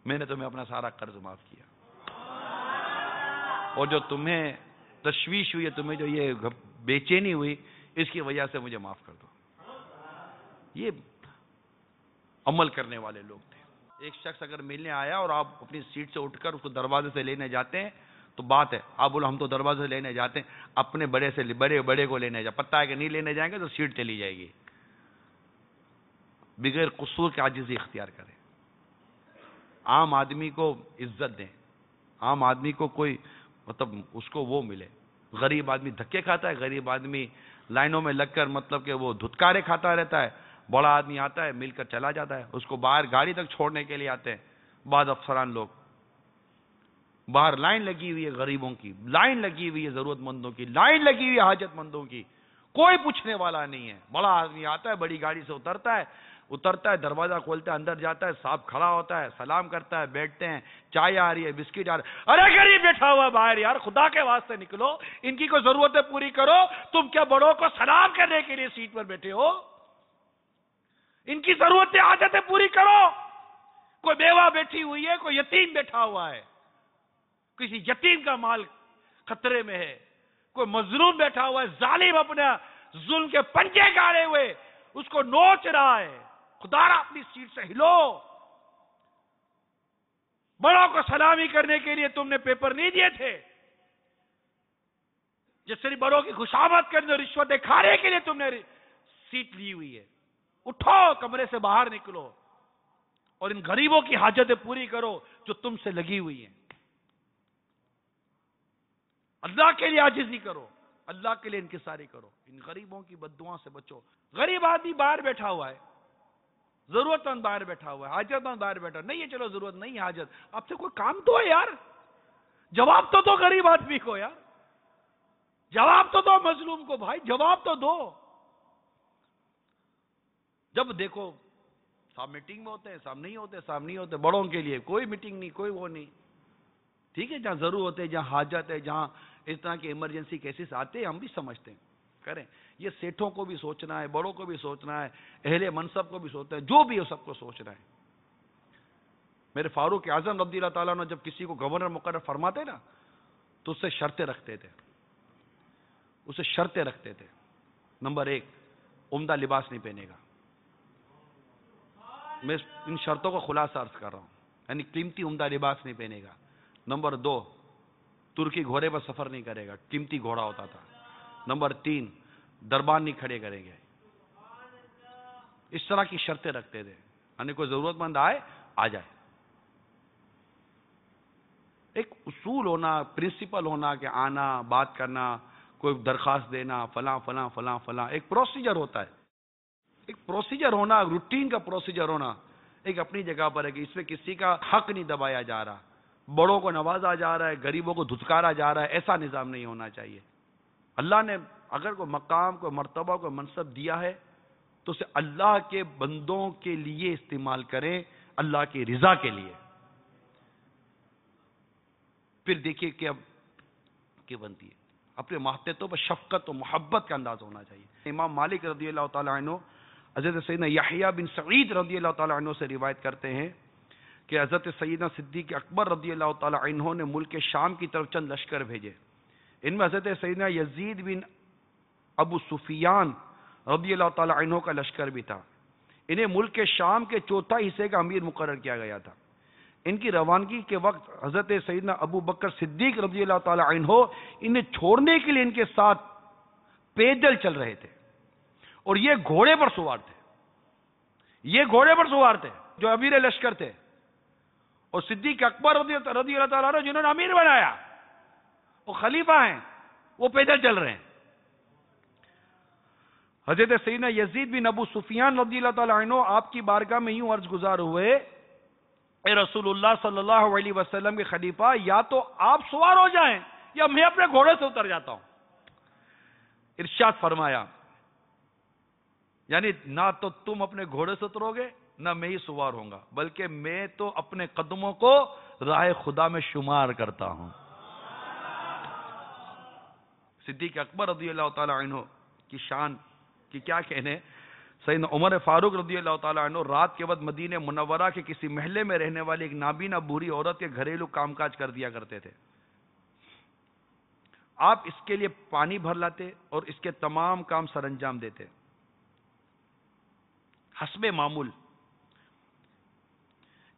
میں نے تمہیں اپنا سارا قرض معاف کیا، اور جو تمہیں تشویش ہوئی ہے، تمہیں جو یہ بے چینی ہوئی، اس کی وجہ سے مجھے معاف کر دو. یہ عمل کرنے والے لوگ تھے. ایک شخص اگر ملنے آیا اور آپ اپنی سیٹ سے اٹھ کر اس کو دروازے سے لینے جاتے ہیں تو بات ہے، آپ بولو ہم تو دروازے سے لینے جاتے ہیں، اپنے بڑے سے بڑے کو لینے جائیں، پتہ ہے کہ نہیں لینے جائیں گے تو سیٹ چلی جائے گی. بغیر قصور کے عاجزی اختیار کریں. عام آدمی کو عزت دیں، عام آدمی کو کوئی مطلب اس کو وہ ملے. غریب آدمی دھکے کھاتا ہے، غریب آدمی لائنوں میں لگ کر مطلب کہ وہ دھتکارے کھاتا رہتا ہے. بڑا آدمی آتا ہے مل کر چلا جاتا ہے، اس کو باہر گاڑی تک چھوڑنے کے لیے آتے ہیں. بعض افسران لوگ باہر لائن لگی ہوئی ہے، غریبوں کی لائن لگی ہوئی ہے، ضرورت مندوں کی لائن لگی ہوئی ہے، حاجت مندوں کی، کوئی پوچھنے والا نہیں ہے. بڑا آدمی آتا ہے، بڑی گاڑی سے اترتا ہے، دروازہ کھولتا ہے، اندر جاتا ہے، صاحب کھڑا ہوتا ہے، سلام کرتا ہے، بیٹھتے ہیں، چائے آ رہی ہے، بسکٹ آ رہا ہے. ارے غریب بیٹھا ہوا باہر، یار خدا کے واسطے نکلو، ان کی کوئی ضرورتیں پوری کرو. تم کیا بڑوں کو سلام کرنے کے لیے سیٹ پر بیٹھے ہو؟ ان کی ضرورتیں حاجتیں پوری کرو. کوئی بیوہ بیٹھی ہوئی ہے، کوئی یتیم بیٹھا ہوا ہے، کسی یتیم کا مال خطرے میں ہے، کوئی مظلوم بیٹھا ہوا ہے، ظالم اپنا ظلم کے پنجے گاڑے ہوئے اس کو نوچ رہا ہے. خدا را اپنی سیٹ سے ہلو. بڑوں کو سلامی کرنے کے لیے تم نے پیپر نہیں دیے تھے؟ جس طرح بڑوں کی خوشامد کرنے، رشوتیں کھانے کے لیے تم نے سیٹ لی ہوئی ہے. اٹھو، کمرے سے باہر نکلو اور ان غریبوں کی حاجتیں پوری کرو جو تم سے لگی ہوئی ہیں. اللہ کے لیے عاجزی کرو، اللہ کے لیے انکساری کرو. ان غریبوں کی بددعاؤں سے بچو. غریب آدمی باہر بیٹھا ہوا ہے، ضرورت مند باہر بیٹھا ہوا ہے، حاجت مند باہر بیٹھا نہیں ہے، چلو ضرورت نہیں ہے، حاجت، آپ سے کوئی کام تو ہے یار، جواب تو دو غریب آدمی کو یار، جواب تو دو مظلوم کو بھائی، جواب تو دو. جب دیکھو صاحب میٹنگ میں ہوتے ہیں، صاحب نہیں ہوتے، بڑوں کے لیے کوئی میٹنگ نہیں، کوئی وہ نہیں. ٹھیک ہے، جہاں ضرورت ہے، جہاں حاجت ہے، جہاں اس طرح کے ایمرجنسی کیسز آتے ہیں، ہم بھی سمجھتے ہیں، کریں. یہ سیٹھوں کو بھی سوچنا ہے، بڑوں کو بھی سوچنا ہے، اہل منصب کو بھی سوچنا ہے، جو بھی ہو سب کو سوچنا ہے. میرے فاروق اعظم رضی اللہ تعالیٰ عنہ جب کسی کو گورنر مقرر فرماتے نا تو اس سے شرطیں رکھتے تھے. نمبر 1، عمدہ لباس نہیں پہنے گا. میں ان شرطوں کا خلاصہ عرض کر رہا ہوں. یعنی قیمتی عمدہ لباس نہیں پہنے گا. نمبر 2، ترکی گھوڑے پر سفر نہیں کرے گا، قیمتی گھوڑا ہوتا تھا. نمبر 3، دربان نہیں کھڑے کریں گے. اس طرح کی شرطیں رکھتے تھے. یعنی کوئی ضرورت مند آئے آ جائے. ایک اصول ہونا، پرنسپل ہونا کہ آنا، بات کرنا، کوئی درخواست دینا، فلاں فلاں فلاں فلاں، ایک پروسیجر ہوتا ہے. ایک پروسیجر ہونا، روٹین کا پروسیجر ہونا ایک اپنی جگہ پر ہے کہ اس میں کسی کا حق نہیں دبایا جا رہا، بڑوں کو نوازا جا رہا ہے، غریبوں کو دھتکارا جا رہا ہے. ایسا نظام نہیں ہونا چاہیے. اللہ نے اگر کوئی مقام، کوئی مرتبہ، کوئی منصب دیا ہے تو اسے اللہ کے بندوں کے لیے استعمال کریں، اللہ کی رضا کے لیے. پھر دیکھیے کہ اب کیا بنتی ہے. اپنے ماتحتوں پر شفقت و محبت کا انداز ہونا چاہیے. امام مالک رضی اللہ تعالیٰ عنہ حضرت سیدنا یحییٰ بن سعید رضی اللہ تعالیٰ عنہ سے روایت کرتے ہیں کہ حضرت سیدنا صدیق اکبر رضی اللہ تعالیٰ عنہ نے ملک شام کی طرف چند لشکر بھیجے. ان میں حضرت سیدنا یزید بن ابو سفیان رضی اللہ تعالیٰ عنہ کا لشکر بھی تھا. انہیں ملک شام کے چوتھا حصے کا امیر مقرر کیا گیا تھا. ان کی روانگی کے وقت حضرت سیدنا ابو بکر صدیق رضی اللہ تعالیٰ عنہ انہیں چھوڑنے کے لیے ان کے ساتھ پیدل چل رہے تھے اور یہ گھوڑے پر سوار تھے. یہ گھوڑے پر سوار تھے جو امیر لشکر تھے. اور صدیق اکبر رضی اللہ تعالیٰ عنہ جنہوں نے امیر بنایا، وہ خلیفہ ہیں، وہ پیدل چل رہے ہیں. حضرت سیدنا یزید بن ابو سفیان رضی اللہ تعالیٰ عنہ آپ کی بارگاہ میں یوں عرض گزار ہوئے، اے رسول اللہ صلی اللہ علیہ وسلم کے خلیفہ، یا تو آپ سوار ہو جائیں یا میں اپنے گھوڑے سے اتر جاتا ہوں. ارشاد فرمایا، یعنی نہ تو تم اپنے گھوڑے سے اترو گے نہ میں ہی سوار ہوں گا، بلکہ میں تو اپنے قدموں کو راہ خدا میں شمار کرتا ہوں. صدیق اکبر رضی اللہ تعالیٰ عنہ کی شان کی کیا کہنے. سیدنا عمر فاروق رضی اللہ تعالیٰ عنہ رات کے وقت مدینہ منورہ کے کسی محلے میں رہنے والی ایک نابینا بوڑھی عورت کے گھریلو کام کاج کر دیا کرتے تھے. آپ اس کے لیے پانی بھر لاتے اور اس کے تمام کام سر انجام دیتے. حسب معمول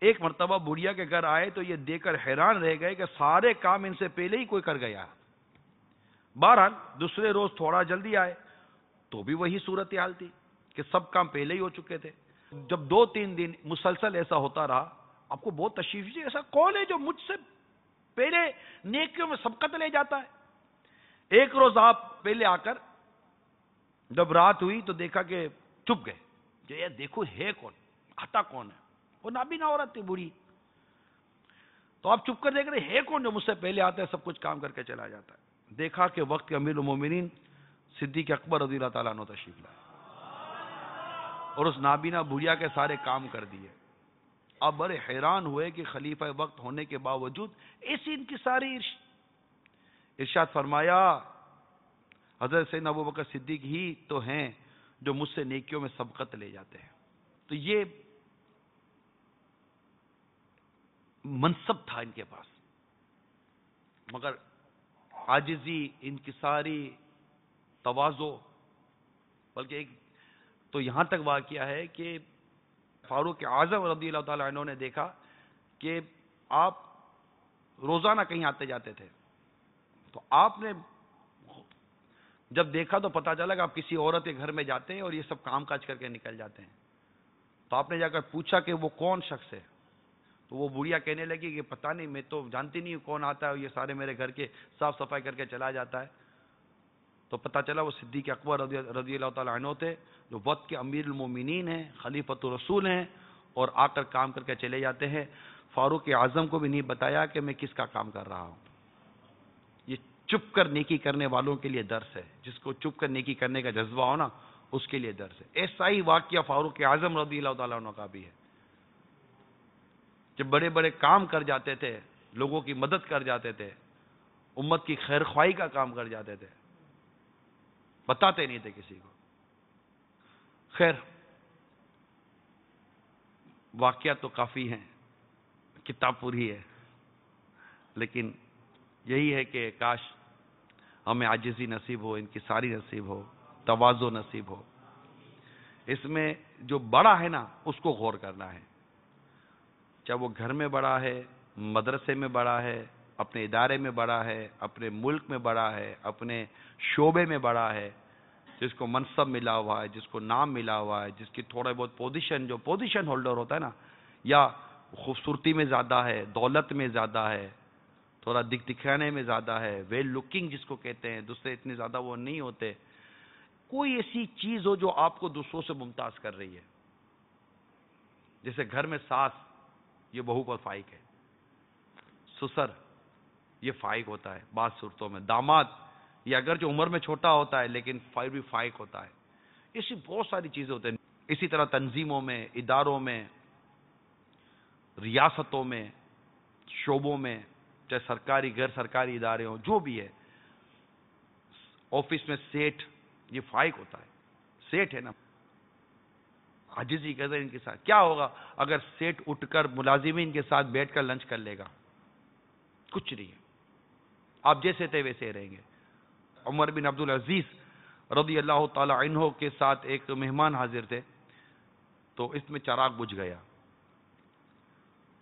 ایک مرتبہ بڑھیا کے گھر آئے تو یہ دیکھ کر حیران رہ گئے کہ سارے کام ان سے پہلے ہی کوئی کر گیا. بہرحال دوسرے روز تھوڑا جلدی آئے تو بھی وہی صورتحال تھی کہ سب کام پہلے ہی ہو چکے تھے. جب 2-3 دن مسلسل ایسا ہوتا رہا، آپ کو بہت تشریف ہوئی، ایسا کون ہے جو مجھ سے پہلے نیکیوں میں سبقت لے جاتا ہے. ایک روز آپ پہلے آ کر جب رات ہوئی تو دیکھا کہ چپ گئے کہ یہ دیکھو ہے کون، آتا کون ہے. وہ نابینا عورت تھی بوڑھی. تو آپ چپ کر دیکھ رہے ہے کون جو مجھ سے پہلے آتا ہے، سب کچھ کام کر کے چلا جاتا ہے. دیکھا کہ وقت کے امیر المومنین صدیق اکبر رضی اللہ تعالیٰ عنہ تشریف لائے اور اس نابینا بڑھیا کے سارے کام کر دیے. آپ بڑے حیران ہوئے کہ خلیفہ وقت ہونے کے باوجود ایسی ان کی ساری ارشاد فرمایا، حضرت سیدنا ابو بکر صدیق ہی تو ہیں جو مجھ سے نیکیوں میں سبقت لے جاتے ہیں. تو یہ منصب تھا ان کے پاس، مگر عاجزی، انکساری، تواضع. بلکہ ایک تو یہاں تک واقعہ ہے کہ فاروق اعظم رضی اللہ تعالیٰ عنہ نے دیکھا کہ آپ روزانہ کہیں آتے جاتے تھے. تو آپ نے جب دیکھا تو پتا چلا کہ آپ کسی عورت کے گھر میں جاتے ہیں اور یہ سب کام کاج کر کے نکل جاتے ہیں. تو آپ نے جا کر پوچھا کہ وہ کون شخص ہے. تو وہ بڑھیا کہنے لگی کہ پتہ نہیں، میں تو جانتی نہیں کون آتا ہے، یہ سارے میرے گھر کے صاف صفائی کر کے چلا جاتا ہے. تو پتہ چلا وہ صدیق اکبر رضی اللہ تعالیٰ عنہ تھے جو وقت کے امیر المومنین ہیں، خلیفۃ الرسول ہیں، اور آ کر کام کر کے چلے جاتے ہیں. فاروق اعظم کو بھی نہیں بتایا کہ میں کس کا کام کر رہا ہوں. یہ چپ کر نیکی کرنے والوں کے لیے درس ہے. جس کو چپ کر نیکی کرنے کا جذبہ ہو نا، اس کے لیے درس ہے. ایسا ہی واقعہ فاروق اعظم رضی اللہ تعالیٰ عنہ کا بھی ہے. جب بڑے بڑے کام کر جاتے تھے، لوگوں کی مدد کر جاتے تھے، امت کی خیر خواہی کا کام کر جاتے تھے، بتاتے نہیں تھے کسی کو. خیر واقعات تو کافی ہیں، کتاب پوری ہے، لیکن یہی ہے کہ کاش ہمیں عاجزی نصیب ہو، انکساری نصیب ہو، تواضع نصیب ہو. اس میں جو بڑا ہے نا اس کو غور کرنا ہے، چاہے وہ گھر میں بڑا ہے، مدرسے میں بڑا ہے، اپنے ادارے میں بڑا ہے، اپنے ملک میں بڑا ہے، اپنے شعبے میں بڑا ہے، جس کو منصب ملا ہوا ہے، جس کو نام ملا ہوا ہے، جس کی تھوڑے بہت پوزیشن، جو پوزیشن ہولڈر ہوتا ہے نا، یا خوبصورتی میں زیادہ ہے، دولت میں زیادہ ہے، تھوڑا دکھانے میں زیادہ ہے، ویل لکنگ جس کو کہتے ہیں، دوسرے اتنے زیادہ وہ نہیں ہوتے، کوئی ایسی چیز ہو جو آپ کو دوسروں سے ممتاز کر رہی ہے. جیسے گھر میں ساس یہ بہو پر فائق ہے، سسر یہ فائق ہوتا ہے بعض صورتوں میں، داماد یہ اگر جو عمر میں چھوٹا ہوتا ہے لیکن پھر بھی فائق ہوتا ہے. ایسی بہت ساری چیزیں ہوتے ہیں. اسی طرح تنظیموں میں، اداروں میں، ریاستوں میں، شعبوں میں، چاہے سرکاری غیر سرکاری ادارے ہوں، جو بھی ہے، آفس میں سیٹ یہ فائق ہوتا ہے، سیٹ ہے نا، عاجزی کہتے ہیں ان کے ساتھ. کیا ہوگا اگر سیٹ اٹھ کر ملازمین کے ساتھ بیٹھ کر لنچ کر لے گا؟ کچھ نہیں ہے، آپ جیسے تھے ویسے رہیں گے. عمر بن عبدالعزیز رضی اللہ تعالی عنہ کے ساتھ ایک مہمان حاضر تھے، تو اس میں چراغ بجھ گیا،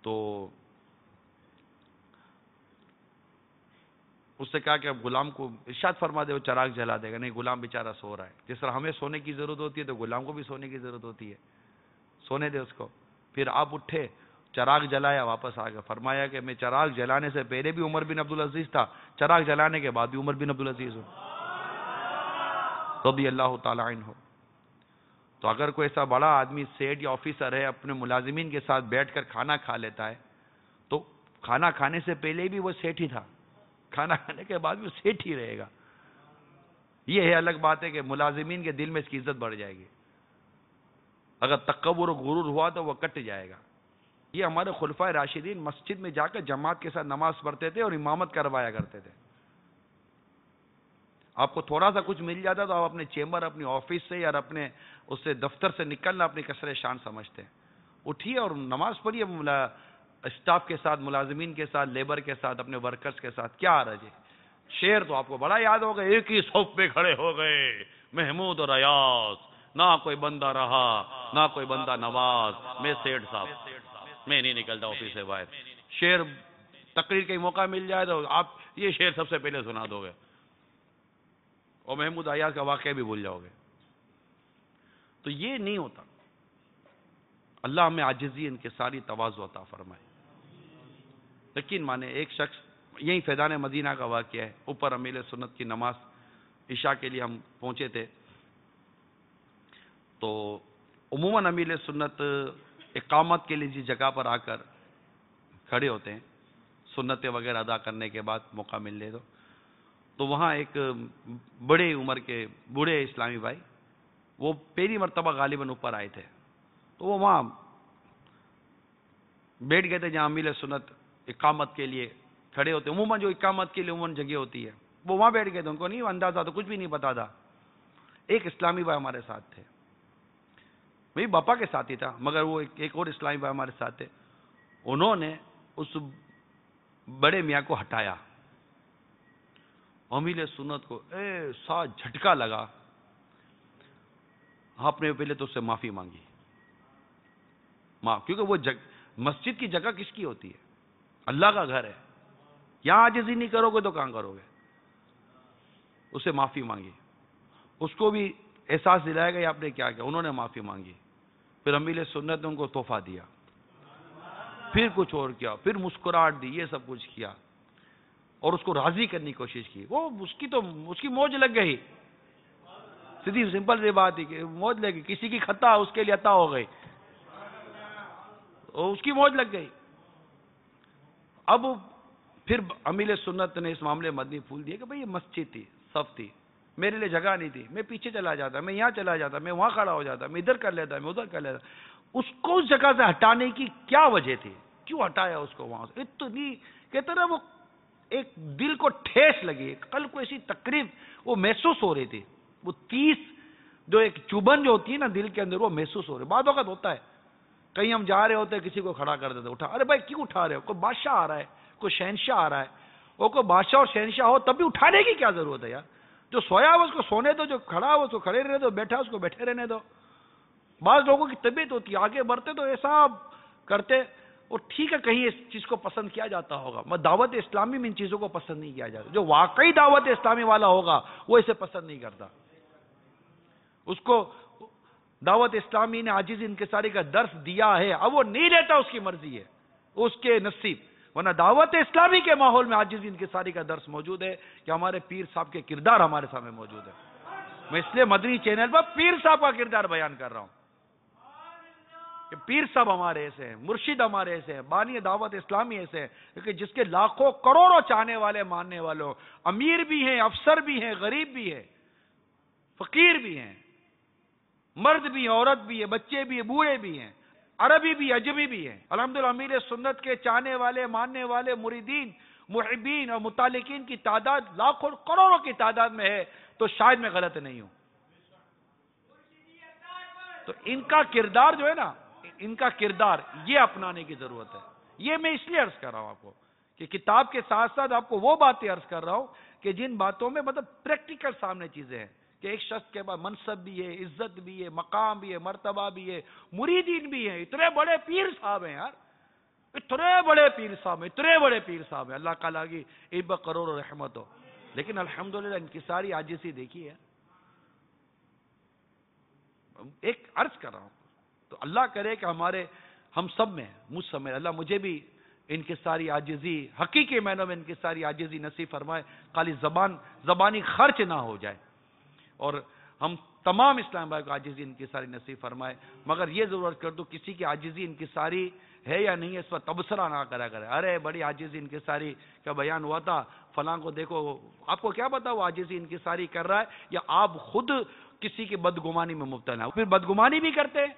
تو اس سے کہا کہ اب غلام کو ارشاد فرما دے وہ چراغ جلا دے گا. نہیں، غلام بیچارہ سو رہا ہے. جس طرح ہمیں سونے کی ضرورت ہوتی ہے تو غلام کو بھی سونے کی ضرورت ہوتی ہے، سونے دے اس کو. پھر آپ اٹھے، چراغ جلایا، واپس آ گیا. فرمایا کہ میں چراغ جلانے سے پہلے بھی عمر بن عبدالعزیز تھا، چراغ جلانے کے بعد بھی عمر بن عبدالعزیز ہوں رضی اللہ تعالی عنہ. تو اگر کوئی ایسا بڑا آدمی سیٹ یا آفیسر ہے، اپنے ملازمین کے ساتھ بیٹھ کر کھانا کھا لیتا ہے، تو کھانا کھانے سے پہلے بھی وہ سیٹ ہی تھا، کھانا کھانے کے بعد بھی وہ سیٹ ہی رہے گا. یہ ہے الگ بات ہے کہ ملازمین کے دل میں اس کی عزت بڑھ جائے گی. اگر تکبر و غرور ہوا تو وہ کٹ جائے گا. یہ ہمارے خلفائے راشدین مسجد میں جا کر جماعت کے ساتھ نماز پڑھتے تھے اور امامت کروایا کرتے تھے. آپ کو تھوڑا سا کچھ مل جاتا تو آپ اپنے چیمبر، اپنی آفس سے یا اپنے اس سے دفتر سے نکلنا اپنی کثرت شان سمجھتے ہیں. اٹھیے اور نماز پڑھیے اسٹاف کے ساتھ، ملازمین کے ساتھ، لیبر کے ساتھ، اپنے ورکرز کے ساتھ. کیا حرج ہے؟ شعر تو آپ کو بڑا یاد ہوگا، ایک ہی صف پہ کھڑے ہو گئے محمود اور ایاز، نہ کوئی بندہ رہا نہ کوئی بندہ نواز، میں سیٹھ صاحب، میں نہیں نکلتا آفس سے باہر. شعر تقریر کا موقع مل جائے تو آپ یہ شعر سب سے پہلے سنا دو گے اور محمود ایاز کا واقعہ بھی بھول جاؤ گے. تو یہ نہیں ہوتا. اللہ ہمیں عاجزی، ان کے ساری تواضع عطا فرمائے. یقین مانے ایک شخص، یہی فیضان مدینہ کا واقعہ ہے، اوپر امیل سنت کی نماز عشاء کے لیے ہم پہنچے تھے. تو عموماً امیل سنت اقامت کے لیے جس جگہ پر آ کر کھڑے ہوتے ہیں سنتیں وغیرہ ادا کرنے کے بعد موقع ملنے تو وہاں ایک بڑے عمر کے بوڑھے اسلامی بھائی، وہ پہلی مرتبہ غالباً اوپر آئے تھے، تو وہ وہاں بیٹھ گئے تھے جہاں امیل سنت اقامت کے لیے کھڑے ہوتے ہیں. عموماً جو اقامت کے لیے عموماً جگہ ہوتی ہے، وہ وہاں بیٹھ گئے تھے. ان کو نہیں اندازہ تو کچھ بھی نہیں پتا تھا. ایک اسلامی بھائی ہمارے ساتھ تھے، میری باپا کے ساتھ ہی تھا، مگر وہ ایک اور اسلامی بھائی ہمارے ساتھ تھے. انہوں نے اس بڑے میاں کو ہٹایا. امیل سنت کو ایسا جھٹکا لگا، آپ نے پہلے تو اس سے معافی مانگی، کیونکہ وہ مسجد کی جگہ کس کی ہوتی ہے؟ اللہ کا گھر ہے. یہاں عاجزی نہیں کرو گے تو کہاں کرو گے؟ اسے معافی مانگی. اس کو بھی احساس دلایا گیا آپ نے کیا کیا. انہوں نے معافی مانگی. پھر امیل سنت نے ان کو تحفہ دیا، پھر کچھ اور کیا، پھر مسکراہٹ دی، یہ سب کچھ کیا اور اس کو راضی کرنے کی کوشش کی. وہ اس کی موج لگ گئی. سیدھی سمپل سی بات ہے کہ موج لگ گئی. کسی کی خطا اس کے لیے عطا ہو گئی، اس کی موج لگ گئی. اب پھر امیل سنت نے اس معاملے مدنی پھول دیا کہ بھئی یہ مسجد تھی، صف تھی، میرے لیے جگہ نہیں تھی. میں پیچھے چلا جاتا، میں یہاں چلا جاتا، میں وہاں کھڑا ہو جاتا، میں ادھر کر لیتا، میں ادھر کر لیتا. اس کو اس جگہ سے ہٹانے کی کیا وجہ تھی؟ کیوں ہٹایا اس کو وہاں سے؟ اتنی کہتے نا، وہ ایک دل کو ٹھیس لگی. کل کو ایسی تقریب وہ محسوس ہو رہی تھی، وہ 30 جو ایک چبھن جو ہوتی ہے نا دل کے اندر، وہ محسوس ہو رہی. بعض وقت ہوتا ہے کہیں ہم جا رہے ہوتے ہیں، کسی کو کھڑا کر دیتے، اٹھا. ارے بھائی کیوں اٹھا رہے ہو؟ کوئی بادشاہ آ رہا ہے، کوئی شہنشاہ آ رہا ہے. وہ کوئی بادشاہ اور شہنشاہ ہو تب بھی اٹھانے کی کیا ضرورت ہے یار؟ جو سویا ہو اس کو سونے دو، جو کھڑا ہو اس کو کھڑے رہنے دو، بیٹھا اس کو بیٹھے رہنے دو. بعض لوگوں کی طبیعت ہوتی ہے، آگے بڑھتے تو ایسا کرتے، اور ٹھیک ہے کہیں اس چیز کو پسند کیا جاتا ہوگا، میں دعوت اسلامی میں ان چیزوں کو پسند نہیں کیا جاتا. جو واقعی دعوت اسلامی والا ہوگا وہ اسے پسند نہیں کرتا. اس کو دعوت اسلامی نے عاجزی انکساری کا درس دیا ہے، اب وہ نہیں لیتا اس کی مرضی ہے، اس کے نصیب. ورنہ دعوت اسلامی کے ماحول میں عاجزی انکساری کا درس موجود ہے کہ ہمارے پیر صاحب کے کردار ہمارے سامنے موجود ہے. میں اس لیے مدنی چینل پر پیر صاحب کا کردار بیان کر رہا ہوں کہ پیر صاحب ہمارے ایسے ہیں، مرشد ہمارے ایسے ہیں، بانی دعوت اسلامی ایسے ہیں کہ جس کے لاکھوں کروڑوں چاہنے والے ماننے والوں، امیر بھی ہیں، افسر بھی ہیں، غریب بھی ہیں، فقیر بھی ہیں، مرد بھی ہیں، عورت بھی ہے، بچے بھی ہیں، بوڑھے بھی ہیں، عربی بھی، عجمی بھی ہیں. الحمدللہ امیر سنت کے چاہنے والے، ماننے والے، مریدین، محبین اور متعلقین کی تعداد لاکھوں کروڑوں کی تعداد میں ہے، تو شاید میں غلط نہیں ہوں. تو ان کا کردار جو ہے نا، ان کا کردار یہ اپنانے کی ضرورت ہے. یہ میں اس لیے عرض کر رہا ہوں آپ کو کہ کتاب کے ساتھ ساتھ آپ کو وہ باتیں عرض کر رہا ہوں کہ جن باتوں میں مطلب پریکٹیکل سامنے چیزیں ہیں کہ ایک شخص کے بعد منصب بھی ہے، عزت بھی ہے، مقام بھی ہے، مرتبہ بھی ہے، مریدین بھی ہیں. اتنے بڑے پیر صاحب ہیں یار، اتنے بڑے پیر صاحب ہیں، اتنے بڑے پیر صاحب ہیں، اللہ تعالیٰ کی ایب کروڑ رحمت ہو. لیکن الحمدللہ ان کی ساری عاجزی دیکھی ہے. ایک عرض کر رہا ہوں تو اللہ کرے کہ ہم سب میں، مجھ سمیت اللہ مجھے بھی ان کی ساری عاجزی، حقیقی معنوں میں ان کی ساری عاجزی نصیب فرمائے، خالی زبانی خرچ نہ ہو جائے. اور ہم تمام اسلام بھائی کو عاجزی ان کی ساری نصیب فرمائے. مگر یہ ضرورت کر دو کسی کی عاجزی ان کی ساری ہے یا نہیں ہے اس پر تبصرہ نہ کرا کرے. ارے بڑی عاجزی ان کی ساری کا بیان ہوا تھا، فلاں کو دیکھو. آپ کو کیا پتا وہ عاجزی ان کی ساری کر رہا ہے یا آپ خود کسی کی بدگمانی میں مبتلا ہیں. پھر بدگمانی بھی کرتے ہیں،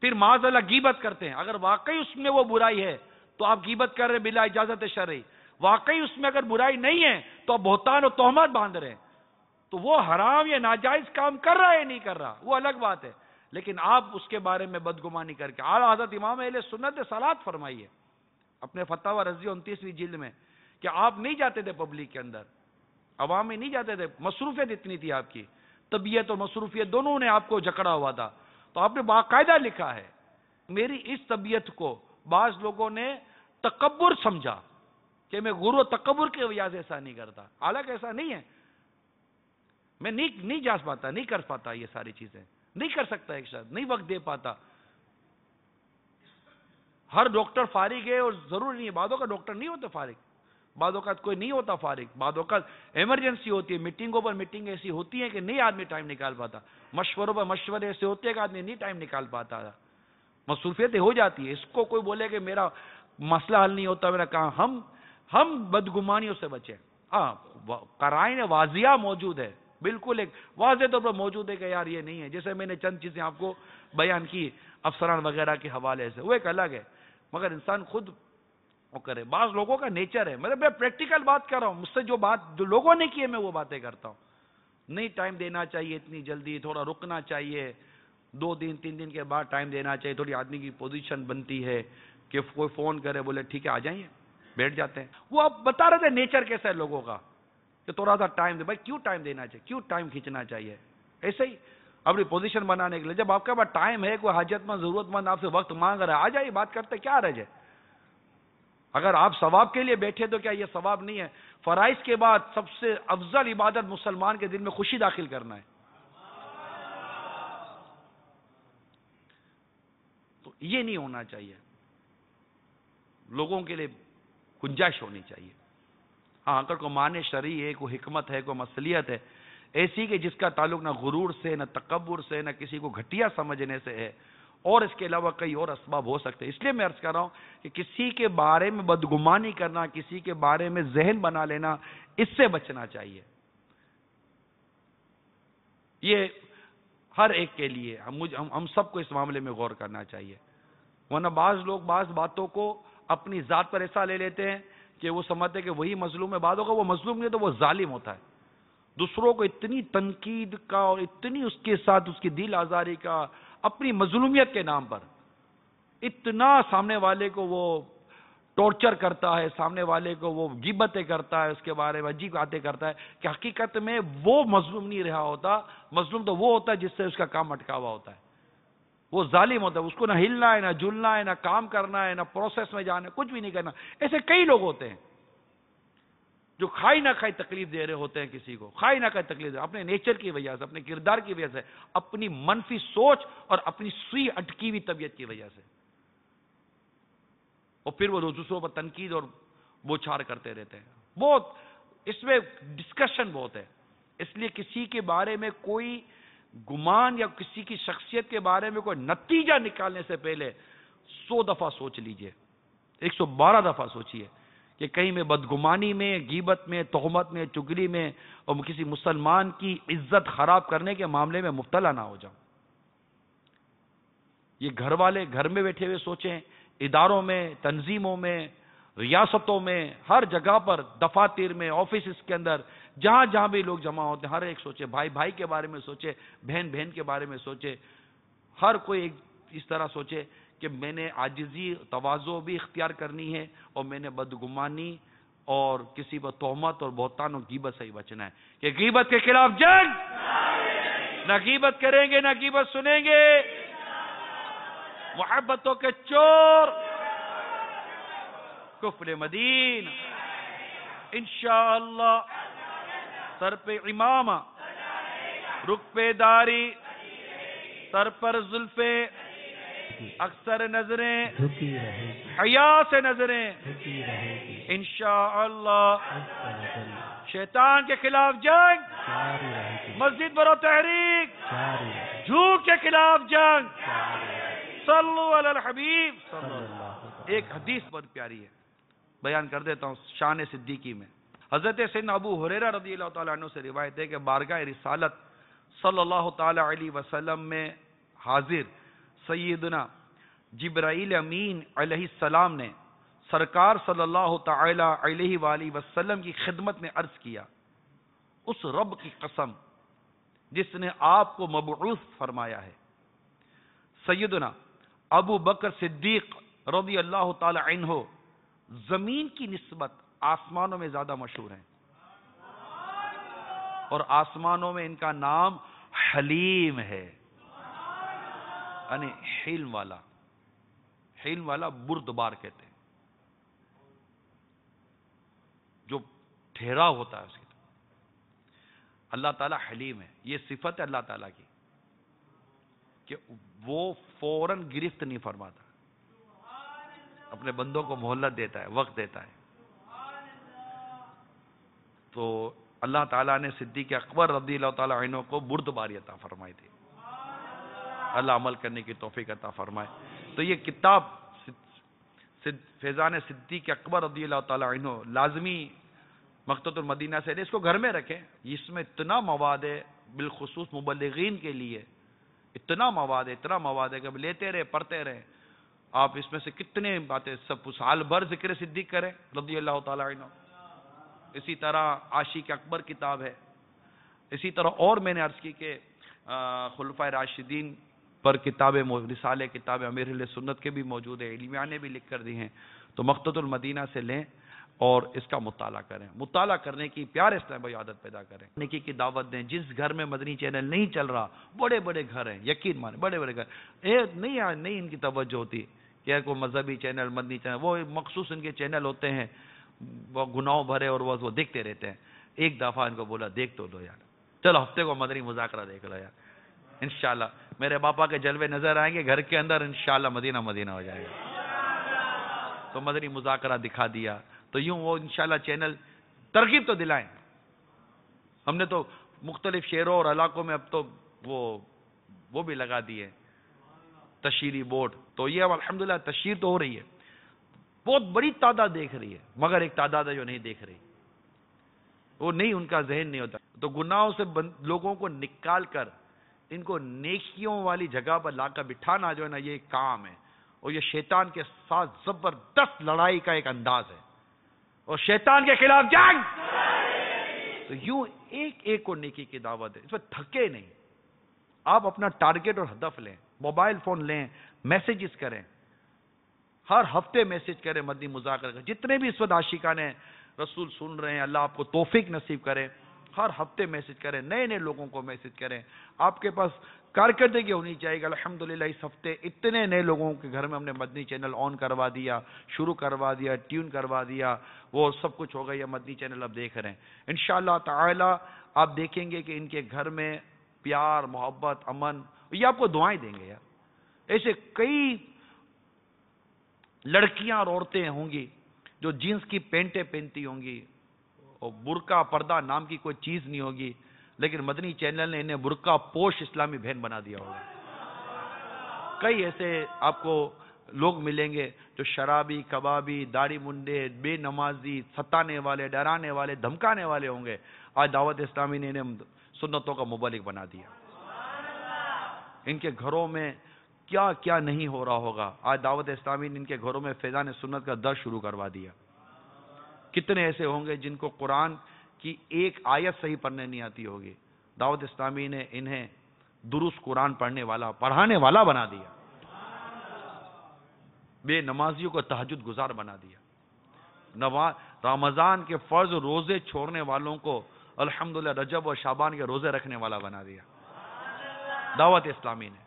پھر معاذ اللہ غیبت کرتے ہیں. اگر واقعی اس میں وہ برائی ہے تو آپ غیبت کر رہے بلا اجازت شرعی، واقعی اس میں اگر برائی نہیں ہے تو آپ بہتان و تہمت باندھ رہے ہیں. تو وہ حرام یا ناجائز کام کر رہا ہے نہیں کر رہا وہ الگ بات ہے، لیکن آپ اس کے بارے میں بدگمانی کر کے. اعلیٰ حضرت امام اہل سنت نے صلاۃ فرمائی ہے اپنے فتاوی رضویہ 29ویں جلد میں کہ آپ نہیں جاتے تھے پبلک کے اندر، عوام میں نہیں جاتے تھے. مصروفیت اتنی تھی آپ کی، طبیعت اور مصروفیت دونوں نے آپ کو جکڑا ہوا تھا. تو آپ نے باقاعدہ لکھا ہے میری اس طبیعت کو بعض لوگوں نے تکبر سمجھا کہ میں غرور و تکبر کی وجہ سے ایسا نہیں کرتا. حالانکہ ایسا نہیں ہے، میں نہیں جا پاتا، نہیں کر پاتا، یہ ساری چیزیں نہیں کر سکتا ایک شخص، نہیں وقت دے پاتا. ہر ڈاکٹر فارغ ہے اور ضروری نہیں ہے، بعضوں کا ڈاکٹر نہیں ہوتا فارغ، بعض اوقات کوئی نہیں ہوتا فارغ، بعض اوقات ایمرجنسی ہوتی ہے، میٹنگوں پر میٹنگ ایسی ہوتی ہے کہ نہیں آدمی ٹائم نکال پاتا، مشوروں پر مشورے ایسے ہوتے ہیں کہ آدمی نہیں ٹائم نکال پاتا، مصروفیتیں ہو جاتی ہے. اس کو کوئی بولے کہ میرا مسئلہ حل نہیں ہوتا، میرا کام. ہم بدگمانیوں سے بچیں. ہاں قرائن واضحہ موجود ہے، بالکل ایک واضح طور پر موجود ہے کہ یار یہ نہیں ہے. جیسے میں نے چند چیزیں آپ کو بیان کی افسران وغیرہ کے حوالے سے، وہ ایک الگ ہے، مگر انسان خود وہ کرے. بعض لوگوں کا نیچر ہے، مطلب میں پریکٹیکل بات کر رہا ہوں، مجھ سے جو لوگوں نے کی ہے میں وہ باتیں کرتا ہوں. نہیں ٹائم دینا چاہیے اتنی جلدی، تھوڑا رکنا چاہیے، 2 دن 3 دن کے بعد ٹائم دینا چاہیے. تھوڑی آدمی کی پوزیشن بنتی ہے کہ کوئی فون کرے بولے ٹھیک ہے آ جائیں، بیٹھ جاتے ہیں. وہ آپ بتا رہے تھے نیچر کیسا ہے لوگوں کا کہ تھوڑا سا ٹائم دے. بھائی کیوں ٹائم دینا چاہیے، کیوں ٹائم کھینچنا چاہیے؟ ایسے ہی اپنی پوزیشن بنانے کے لیے. جب آپ کے پاس ٹائم ہے، کوئی حاجت مند ضرورت مند آپ سے وقت مانگ رہا ہے، آ جائیے، بات کرتے، کیا رہ جائے. اگر آپ ثواب کے لیے بیٹھے تو کیا یہ ثواب نہیں ہے؟ فرائض کے بعد سب سے افضل عبادت مسلمان کے دل میں خوشی داخل کرنا ہے. تو یہ نہیں ہونا چاہیے، لوگوں کے لیے گنجائش ہونی چاہیے. ہاں اگر کوئی معنی شرعی ہے، کوئی حکمت ہے، کوئی مصلیحت ہے ایسی کہ جس کا تعلق نہ غرور سے، نہ تکبر سے، نہ کسی کو گھٹیا سمجھنے سے ہے، اور اس کے علاوہ کئی اور اسباب ہو سکتے ہیں. اس لیے میں عرض کر رہا ہوں کہ کسی کے بارے میں بدگمانی کرنا، کسی کے بارے میں ذہن بنا لینا، اس سے بچنا چاہیے. یہ ہر ایک کے لیے ہم سب کو اس معاملے میں غور کرنا چاہیے. ورنہ بعض لوگ بعض باتوں کو اپنی ذات پر ایسا لے لیتے ہیں کہ وہ سمجھتے ہیں کہ وہی مظلوم ہے. بعضوں کا وہ مظلوم نہیں تو وہ ظالم ہوتا ہے. دوسروں کو اتنی تنقید کا اور اتنی اس کے ساتھ اس کی دل آزاری کا، اپنی مظلومیت کے نام پر اتنا سامنے والے کو وہ ٹارچر کرتا ہے، سامنے والے کو وہ غیبتیں کرتا ہے، اس کے بارے میں عجیب باتیں کرتا ہے کہ حقیقت میں وہ مظلوم نہیں رہا ہوتا. مظلوم تو وہ ہوتا ہے جس سے اس کا کام اٹکا ہوا ہوتا ہے. وہ ظالم ہوتا ہے، اس کو نہ ہلنا ہے، نہ جلنا ہے، نہ کام کرنا ہے، نہ پروسیس میں جانا ہے، کچھ بھی نہیں کرنا. ایسے کئی لوگ ہوتے ہیں جو کھائی نہ کھائی تکلیف دے رہے ہوتے ہیں کسی کو، کھائی نہ کھائی تکلیف دے، اپنے نیچر کی وجہ سے، اپنے کردار کی وجہ سے، اپنی منفی سوچ اور اپنی سوئی اٹکی ہوئی طبیعت کی وجہ سے، اور پھر وہ دوسروں پر تنقید اور بوچھار کرتے رہتے ہیں. بہت اس میں ڈسکشن بہت ہے. اس لیے کسی کے بارے میں کوئی گمان یا کسی کی شخصیت کے بارے میں کوئی نتیجہ نکالنے سے پہلے 100 دفعہ سوچ لیجئے، 112 دفعہ سوچئے کہ کہیں میں بدگمانی میں، غیبت میں، تہمت میں، چگلی میں اور کسی مسلمان کی عزت خراب کرنے کے معاملے میں مبتلا نہ ہو جاؤں. یہ گھر والے گھر میں بیٹھے ہوئے سوچیں، اداروں میں، تنظیموں میں، ریاستوں میں، ہر جگہ پر، دفاتر میں، آفیسز کے اندر، جہاں جہاں بھی لوگ جمع ہوتے ہیں، ہر ایک سوچے، بھائی بھائی کے بارے میں سوچے، بہن بہن کے بارے میں سوچے، ہر کوئی ایک اس طرح سوچے کہ میں نے عاجزی، تواضع بھی اختیار کرنی ہے، اور میں نے بدگمانی اور کسی پر تہمت اور بہتان اور غیبت سے ہی بچنا ہے. کہ غیبت کے خلاف جنگ، نہ غیبت کریں گے، نہ غیبت سنیں گے. محبتوں کے چور کفر مدین، انشاءاللہ سر پہ امامہ، رخ پہ داری، سر پر زلفیں، اکثر نظریں، حیا سے نظریں، انشاءاللہ شیطان کے خلاف جنگ، مسجد برو تحریک، جھوٹ کے خلاف جنگ. صلو علی الحبیب صلی اللہ علیہ وسلم. ایک حدیث بہت پیاری ہے، بیان کر دیتا ہوں شان صدیقی میں. حضرت سیدنا ابو ہریرہ رضی اللہ تعالیٰ عنہ سے روایت ہے کہ بارگاہ رسالت صلی اللہ تعالیٰ علیہ وسلم میں حاضر سیدنا جبرائیل امین علیہ السلام نے سرکار صلی اللہ تعالیٰ علیہ وآلہ وسلم کی خدمت میں عرض کیا، اس رب کی قسم جس نے آپ کو مبعوث فرمایا ہے، سیدنا ابو بکر صدیق رضی اللہ تعالی عنہ زمین کی نسبت آسمانوں میں زیادہ مشہور ہیں، اور آسمانوں میں ان کا نام حلیم ہے، یعنی حلم والا. حلم والا بردبار کہتے ہیں، جو ٹھہرا ہوتا ہے اس کی. اللہ تعالیٰ حلیم ہے، یہ صفت ہے اللہ تعالیٰ کی کہ وہ فوراً گرفت نہیں فرماتا، اپنے بندوں کو مہلت دیتا ہے، وقت دیتا ہے. تو اللہ تعالیٰ نے صدیق اکبر رضی اللہ تعالیٰ عنہ کو بردباری عطا فرمائی تھی. اللہ عمل کرنے کی توفیق عطا فرمائے. تو یہ کتاب فیضان صدیق اکبر رضی اللہ تعالیٰ عنہ لازمی مکتبۃ المدینہ سے لے، اس کو گھر میں رکھیں. اس میں اتنا مواد ہے، بالخصوص مبلغین کے لیے اتنا مواد ہے کہ لیتے رہے، پڑھتے رہے. آپ اس میں سے کتنے باتیں سب سال بھر ذکر صدیق کریں رضی اللہ تعالیٰ عنہ. اسی طرح عاشق اکبر کتاب ہے. اسی طرح اور میں نے عرض کی کہ خلفائے راشدین پر کتابیں، رسالے کتابیں امیر اہل سنت کے بھی موجود ہیں، علمیہ نے بھی لکھ کر دی ہیں. تو مکتبۃ المدینہ سے لیں اور اس کا مطالعہ کریں. مطالعہ کرنے کی پیار اسلامی عادت پیدا کریں، نیکی کی دعوت دیں. جس گھر میں مدنی چینل نہیں چل رہا، بڑے بڑے گھر ہیں، یقین مانیں بڑے بڑے گھر، نہیں ان کی توجہ ہوتی کہ کوئی مذہبی چینل، مدنی چینل، وہ مخصوص ان کے چینل ہوتے ہیں، وہ گناہوں بھرے، اور وہ دیکھتے رہتے ہیں. ایک دفعہ ان کو بولا دیکھ تو لو یار، چلو ہفتے کو مدنی مذاکرہ دیکھ لو یار، انشاءاللہ میرے باپا کے جلوے نظر آئیں گے گھر کے اندر، انشاءاللہ مدینہ مدینہ ہو جائے گا. تو مدنی مذاکرہ دکھا دیا، تو یوں وہ انشاءاللہ چینل ترغیب تو دلائیں. ہم نے تو مختلف شہروں اور علاقوں میں اب تو وہ بھی لگا دیے تشہیری بورڈ. تو یہ اب الحمدللہ تشہیر تو ہو رہی ہے، بہت بڑی تعداد دیکھ رہی ہے، مگر ایک تعداد ہے جو نہیں دیکھ رہی، وہ نہیں، ان کا ذہن نہیں ہوتا. تو گناہوں سے لوگوں کو نکال کر ان کو نیکیوں والی جگہ پر لا کر بٹھانا جو ہے نا، یہ ایک کام ہے. اور یہ شیطان کے ساتھ زبردست لڑائی کا ایک انداز ہے، اور شیطان کے خلاف جنگ. تو یوں ایک ایک کو نیکی کی دعوت ہے، اس میں تھکے نہیں. آپ اپنا ٹارگٹ اور ہدف لیں، موبائل فون لیں، میسیجز کریں، ہر ہفتے میسیج کریں مدنی مذاکرہ کا. جتنے بھی اس وقت عاشقان رسول سن رہے ہیں، اللہ آپ کو توفیق نصیب کرے، ہر ہفتے میسیج کریں، نئے نئے لوگوں کو میسیج کریں. آپ کے پاس کارکردگی ہونی چاہیے. الحمدللہ اس ہفتے اتنے نئے لوگوں کے گھر میں ہم نے مدنی چینل آن کروا دیا, شروع کروا دیا, ٹیون کروا دیا, وہ سب کچھ ہو گیا. مدنی چینل اب دیکھ رہے ہیں. انشاءاللہ تعالی آپ دیکھیں گے کہ ان کے گھر میں پیار, محبت, امن, یہ آپ کو دعائیں دیں گے یار. ایسے کئی لڑکیاں اور عورتیں ہوں گی جو جینس کی پینٹیں پہنتی ہوں گی اور برقع پردہ نام کی کوئی چیز نہیں ہوگی, لیکن مدنی چینل نے انہیں برقع پوش اسلامی بہن بنا دیا ہوگا. کئی ایسے آپ کو لوگ ملیں گے جو شرابی, کبابی, داڑھی منڈے, بے نمازی, ستانے والے, ڈرانے والے, دھمکانے والے ہوں گے. آج دعوت اسلامی نے انہیں سنتوں کا مبلغ بنا دیا. ان کے گھروں میں کیا کیا نہیں ہو رہا ہوگا. آج دعوت اسلامی نے ان کے گھروں میں فیضان سنت کا درس شروع کروا دیا. کتنے ایسے ہوں گے جن کو قرآن کی ایک آیت صحیح پڑھنے نہیں آتی ہوگی. دعوت اسلامی نے انہیں درست قرآن پڑھنے والا, پڑھانے والا بنا دیا. بے نمازیوں کو تہجد گزار بنا دیا. رمضان کے فرض روزے چھوڑنے والوں کو الحمدللہ رجب اور شعبان کے روزے رکھنے والا بنا دیا دعوت اسلامی نے.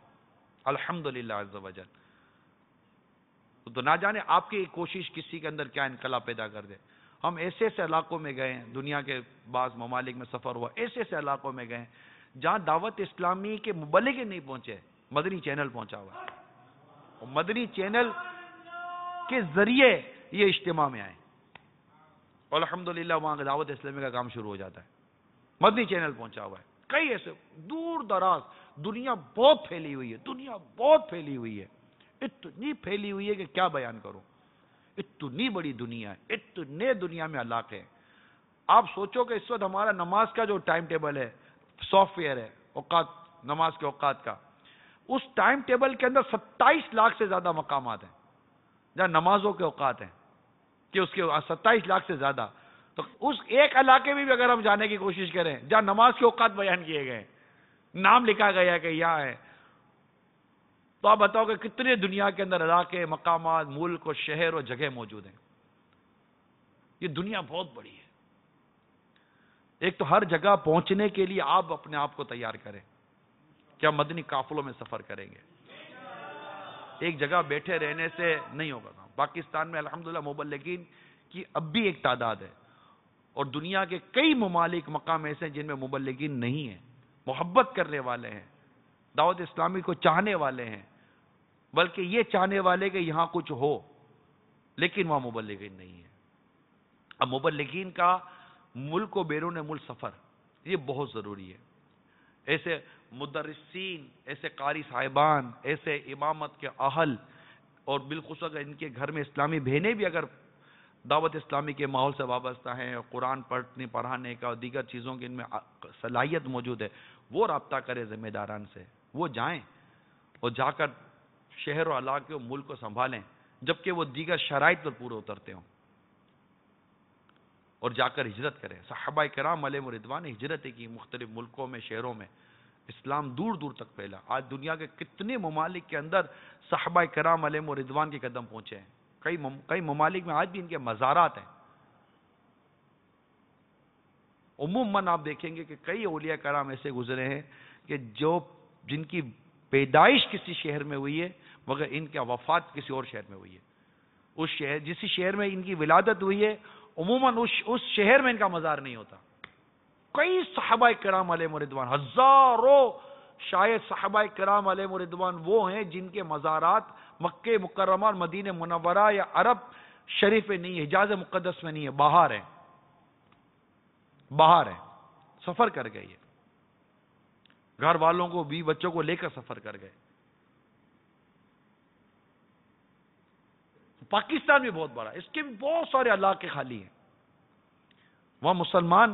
الحمدللہ عز وجل. تو نہ جانے آپ کی کوشش کسی کے اندر کیا انقلاب پیدا کر دے. ہم ایسے ایسے علاقوں میں گئے ہیں, دنیا کے بعض ممالک میں سفر ہوا, ایسے ایسے علاقوں میں گئے ہیں جہاں دعوت اسلامی کے مبلغ نہیں پہنچے, مدنی چینل پہنچا ہوا ہے. اور مدنی چینل کے ذریعے یہ اجتماع میں آئے. الحمدللہ وہاں دعوت اسلامی کا کام شروع ہو جاتا ہے. مدنی چینل پہنچا ہوا ہے. کئی ایسے دور دراز دنیا بہت پھیلی ہوئی ہے, دنیا بہت پھیلی ہوئی ہے, اتنی پھیلی ہوئی ہے کہ کیا بیان کروں. اتنی بڑی دنیا ہے, اتنے دنیا میں علاقے ہیں. آپ سوچو کہ اس وقت ہمارا نماز کا جو ٹائم ٹیبل ہے, سافٹ ویئر ہے اوقات, نماز کے اوقات کا, اس ٹائم ٹیبل کے اندر 27 لاکھ سے زیادہ مقامات ہیں جہاں نمازوں کے اوقات ہیں, کہ اس کے 27 لاکھ سے زیادہ. تو اس ایک علاقے میں بھی اگر ہم جانے کی کوشش کریں جہاں نماز کے اوقات بیان کیے گئے, نام لکھا گیا ہے کہ یہاں ہے, تو آپ بتاؤ کہ کتنے دنیا کے اندر علاقے, مقامات, ملک اور شہر اور جگہ موجود ہیں. یہ دنیا بہت بڑی ہے. ایک تو ہر جگہ پہنچنے کے لیے آپ اپنے آپ کو تیار کریں. کیا مدنی قافلوں میں سفر کریں گے؟ ایک جگہ بیٹھے رہنے سے نہیں ہوگا. پاکستان میں الحمدللہ مبلغین کی اب بھی ایک تعداد ہے, اور دنیا کے کئی ممالک, مقام ایسے ہیں جن میں مبلغین نہیں ہیں, محبت کرنے والے ہیں, دعوت اسلامی کو چاہنے والے ہیں, بلکہ یہ چاہنے والے کہ یہاں کچھ ہو, لیکن وہاں مبلغین نہیں ہیں. اب مبلغین کا ملک و بیرون ملک سفر یہ بہت ضروری ہے. ایسے مدرسین, ایسے قاری صاحبان, ایسے امامت کے اہل, اور بالخصوص ان کے گھر میں اسلامی بہنیں بھی اگر دعوت اسلامی کے ماحول سے وابستہ ہیں, قرآن پڑھانے کا اور دیگر چیزوں کی ان میں صلاحیت موجود ہے, وہ رابطہ کرے ذمہ داران سے, وہ جائیں اور جا کر شہر و علاقے اور ملک کو سنبھالیں, جبکہ وہ دیگر شرائط پر پورے اترتے ہوں, اور جا کر ہجرت کریں. صحابہ کرام علیہم رضوان نے ہجرت کی مختلف ملکوں میں, شہروں میں. اسلام دور دور تک پھیلا. آج دنیا کے کتنے ممالک کے اندر صحابہ کرام علیہم رضوان کے قدم پہنچے ہیں. کئی ممالک میں آج بھی ان کے مزارات ہیں. عموماً آپ دیکھیں گے کہ کئی اولیاء کرام ایسے گزرے ہیں کہ جن کی پیدائش کسی شہر میں ہوئی ہے مگر ان کا وفات کسی اور شہر میں ہوئی ہے. اس شہر, جس شہر میں ان کی ولادت ہوئی ہے, عموماً اس شہر میں ان کا مزار نہیں ہوتا. کئی صحابہ کرام علیہم رضوان, ہزاروں شاید صحابہ کرام علیہم رضوان وہ ہیں جن کے مزارات مکہ مکرمہ اور مدینہ منورہ یا عرب شریف میں نہیں ہے, حجاز مقدس میں نہیں ہے, باہر ہیں, باہر ہیں, سفر کر گئے. یہ گھر والوں کو, بھی بچوں کو لے کر سفر کر گئے. پاکستان بھی بہت بڑا, اس کے بھی بہت سارے علاقے خالی ہیں. وہاں مسلمان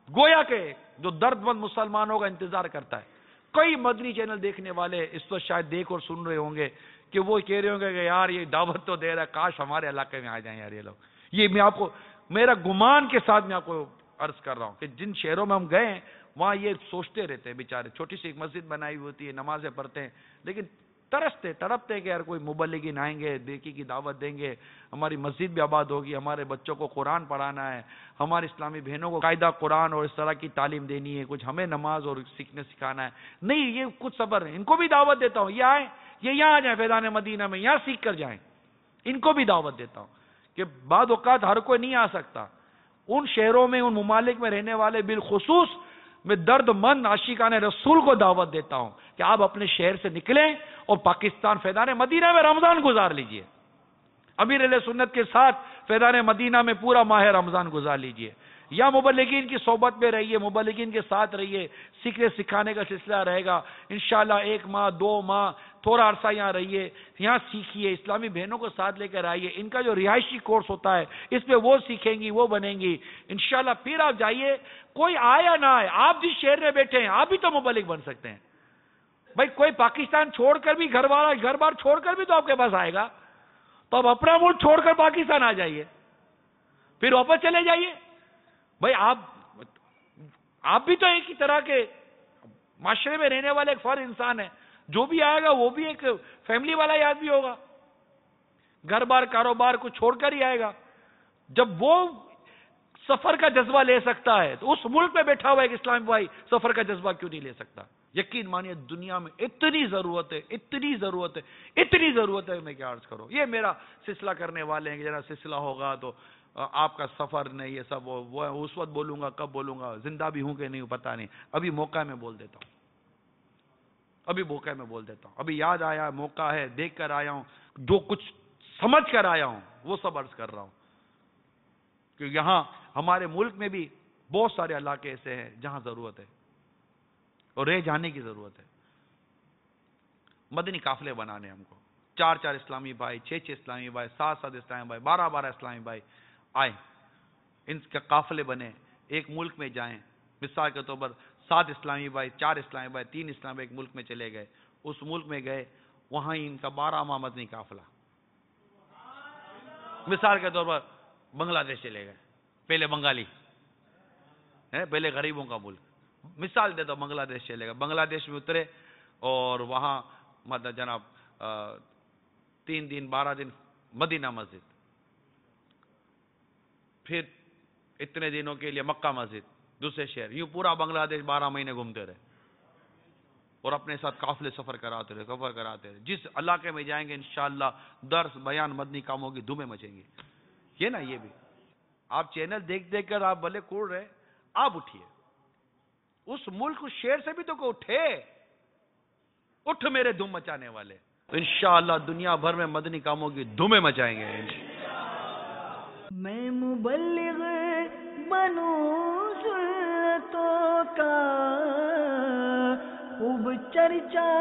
گویا کہ جو درد مند مسلمانوں کا انتظار کرتا ہے. کئی مدنی چینل دیکھنے والے اس وقت شاید دیکھ اور سن رہے ہوں گے کہ وہ کہہ رہے ہوں گے کہ یار یہ دعوت تو دے رہا ہے, کاش ہمارے علاقے میں آ جائیں یار یہ لوگ. یہ میں آپ کو میرا گمان کے ساتھ میں آپ کو عرض کر رہا ہوں کہ جن شہروں میں ہم گئے ہیں وہاں یہ سوچتے رہتے ہیں بیچارے. چھوٹی سی ایک مسجد بنائی ہوتی ہے, نمازیں پڑھتے ہیں, لیکن ترستے تڑپتے کہ یار کوئی مبلغین آئیں گے، دیکی کی دعوت دیں گے، ہماری مسجد بھی آباد ہوگی، ہمارے بچوں کو قرآن پڑھانا ہے، ہماری اسلامی بہنوں کو قاعدہ قرآن اور اس طرح کی تعلیم دینی ہے، کچھ ہمیں نماز اور سیکھنے سکھانا ہے. نہیں، یہ کچھ صبر ہے، ان کو بھی دعوت دیتا ہوں، یہ آئیں، یہ یہاں آ جائیں فیضان مدینہ میں، یہاں سیکھ کر جائیں. ان کو بھی دعوت دیتا ہوں کہ بعض اوقات ہر کوئی نہیں آ سکتا. ان شہروں میں، ان ممالک میں رہنے والے بالخصوص میں درد مند عاشقان رسول کو دعوت دیتا ہوں کہ آپ اپنے شہر سے نکلیں اور پاکستان فیضان مدینہ میں رمضان گزار لیجئے. امیر اہل سنت کے ساتھ فیضان مدینہ میں پورا ماہ رمضان گزار لیجئے. یا مبلغین کی صحبت میں رہیے، مبلغین کے ساتھ رہیے، سیکھنے سکھانے کا سلسلہ رہے گا انشاءاللہ. 1 ماہ 2 ماہ تھوڑا عرصہ یہاں رہیے، یہاں سیکھیے، اسلامی بہنوں کو ساتھ لے کر آئیے. ان کا جو رہائشی کورس ہوتا ہے اس پہ وہ سیکھیں گی، وہ بنیں گی انشاءاللہ. پھر آپ جائیے، کوئی آئے یا نہ آئے، آپ جس شہر میں بیٹھے ہیں آپ بھی تو مبلغ بن سکتے ہیں. بھائی کوئی پاکستان چھوڑ کر بھی، گھر بار چھوڑ کر بھی تو آپ کے پاس آئے گا. تو آپ اپنا ملک چھوڑ کر پاکستان آ جائیے، پھر واپس چلے جائیے. بھائی آپ بھی تو ایک ہی طرح کے معاشرے میں رہنے والے ایک فرد انسان ہے. جو بھی آئے گا وہ بھی ایک فیملی والا ہی آدمی ہوگا، گھر بار کاروبار کو چھوڑ کر ہی آئے گا. جب وہ سفر کا جذبہ لے سکتا ہے تو اس ملک میں بیٹھا ہوا ایک اسلامی بھائی سفر کا جذبہ کیوں نہیں لے سکتا؟ یقین مانیے دنیا میں اتنی ضرورت ہے، اتنی ضرورت ہے، اتنی ضرورت ہے، میں کیا عرض کروں. یہ میرا سلسلہ کرنے والے ہیں کہ جناب سلسلہ ہوگا تو آپ کا سفر نہیں، یہ سب وہ اس وقت بولوں گا، کب بولوں گا، زندہ بھی ہوں کہ نہیں پتہ نہیں. ابھی موقع میں بول دیتا ہوں، ابھی موقع میں بول دیتا ہوں. ابھی یاد آیا، موقع ہے، دیکھ کر آیا ہوں، جو کچھ سمجھ کر آیا ہوں وہ سب عرض کر رہا ہوں. کہ یہاں ہمارے ملک میں بھی بہت سارے علاقے ایسے ہیں جہاں ضرورت ہے اور رہ جانے کی ضرورت ہے. مدنی قافلے بنانے ہم کو، 4 اسلامی بھائی، 6 اسلامی بھائی، 7 اسلامی بھائی، 12 اسلامی بھائی آئے، ان کے قافلے بنے، ایک ملک میں جائیں. مثال کے طور پر 7 اسلامی بھائی، 4 اسلامی بھائی، 3 اسلامی بھائی ایک ملک میں چلے گئے، اس ملک میں گئے، وہاں ہی ان کا 12 ماہ مدنی قافلہ. مثال کے طور پر بنگلہ دیش چلے گئے، پہلے بنگالی ہے، پہلے غریبوں کا ملک. مثال دیتا ہوں، بنگلہ دیش چلے گئے، بنگلہ دیش میں اترے اور وہاں مطلب جناب 3 دن 12 دن مدینہ مسجد، پھر اتنے دنوں کے لیے مکہ مسجد، دوسرے شہر، یوں پورا بنگلہ دیش 12 مہینے گھومتے رہے اور اپنے ساتھ قافلے سفر کراتے رہے. جس علاقے میں جائیں گے انشاءاللہ درس بیان مدنی کاموں کی دھومیں مچیں گی. یہ نا، یہ بھی آپ چینل دیکھ دیکھ کر آپ بھلے کوڑ رہے، آپ اٹھیے، اس ملک اس شہر سے بھی تو کو اٹھے، اٹھ میرے دھوم مچانے والے. انشاءاللہ دنیا بھر میں مدنی کاموں کی دھومیں مچائیں گے. میں مبلغ بنوں سنتوں کا، خوب چرچا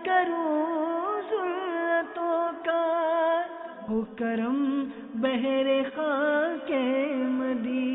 کروں سنتوں کا، ہو کرم بہر خاک مدینہ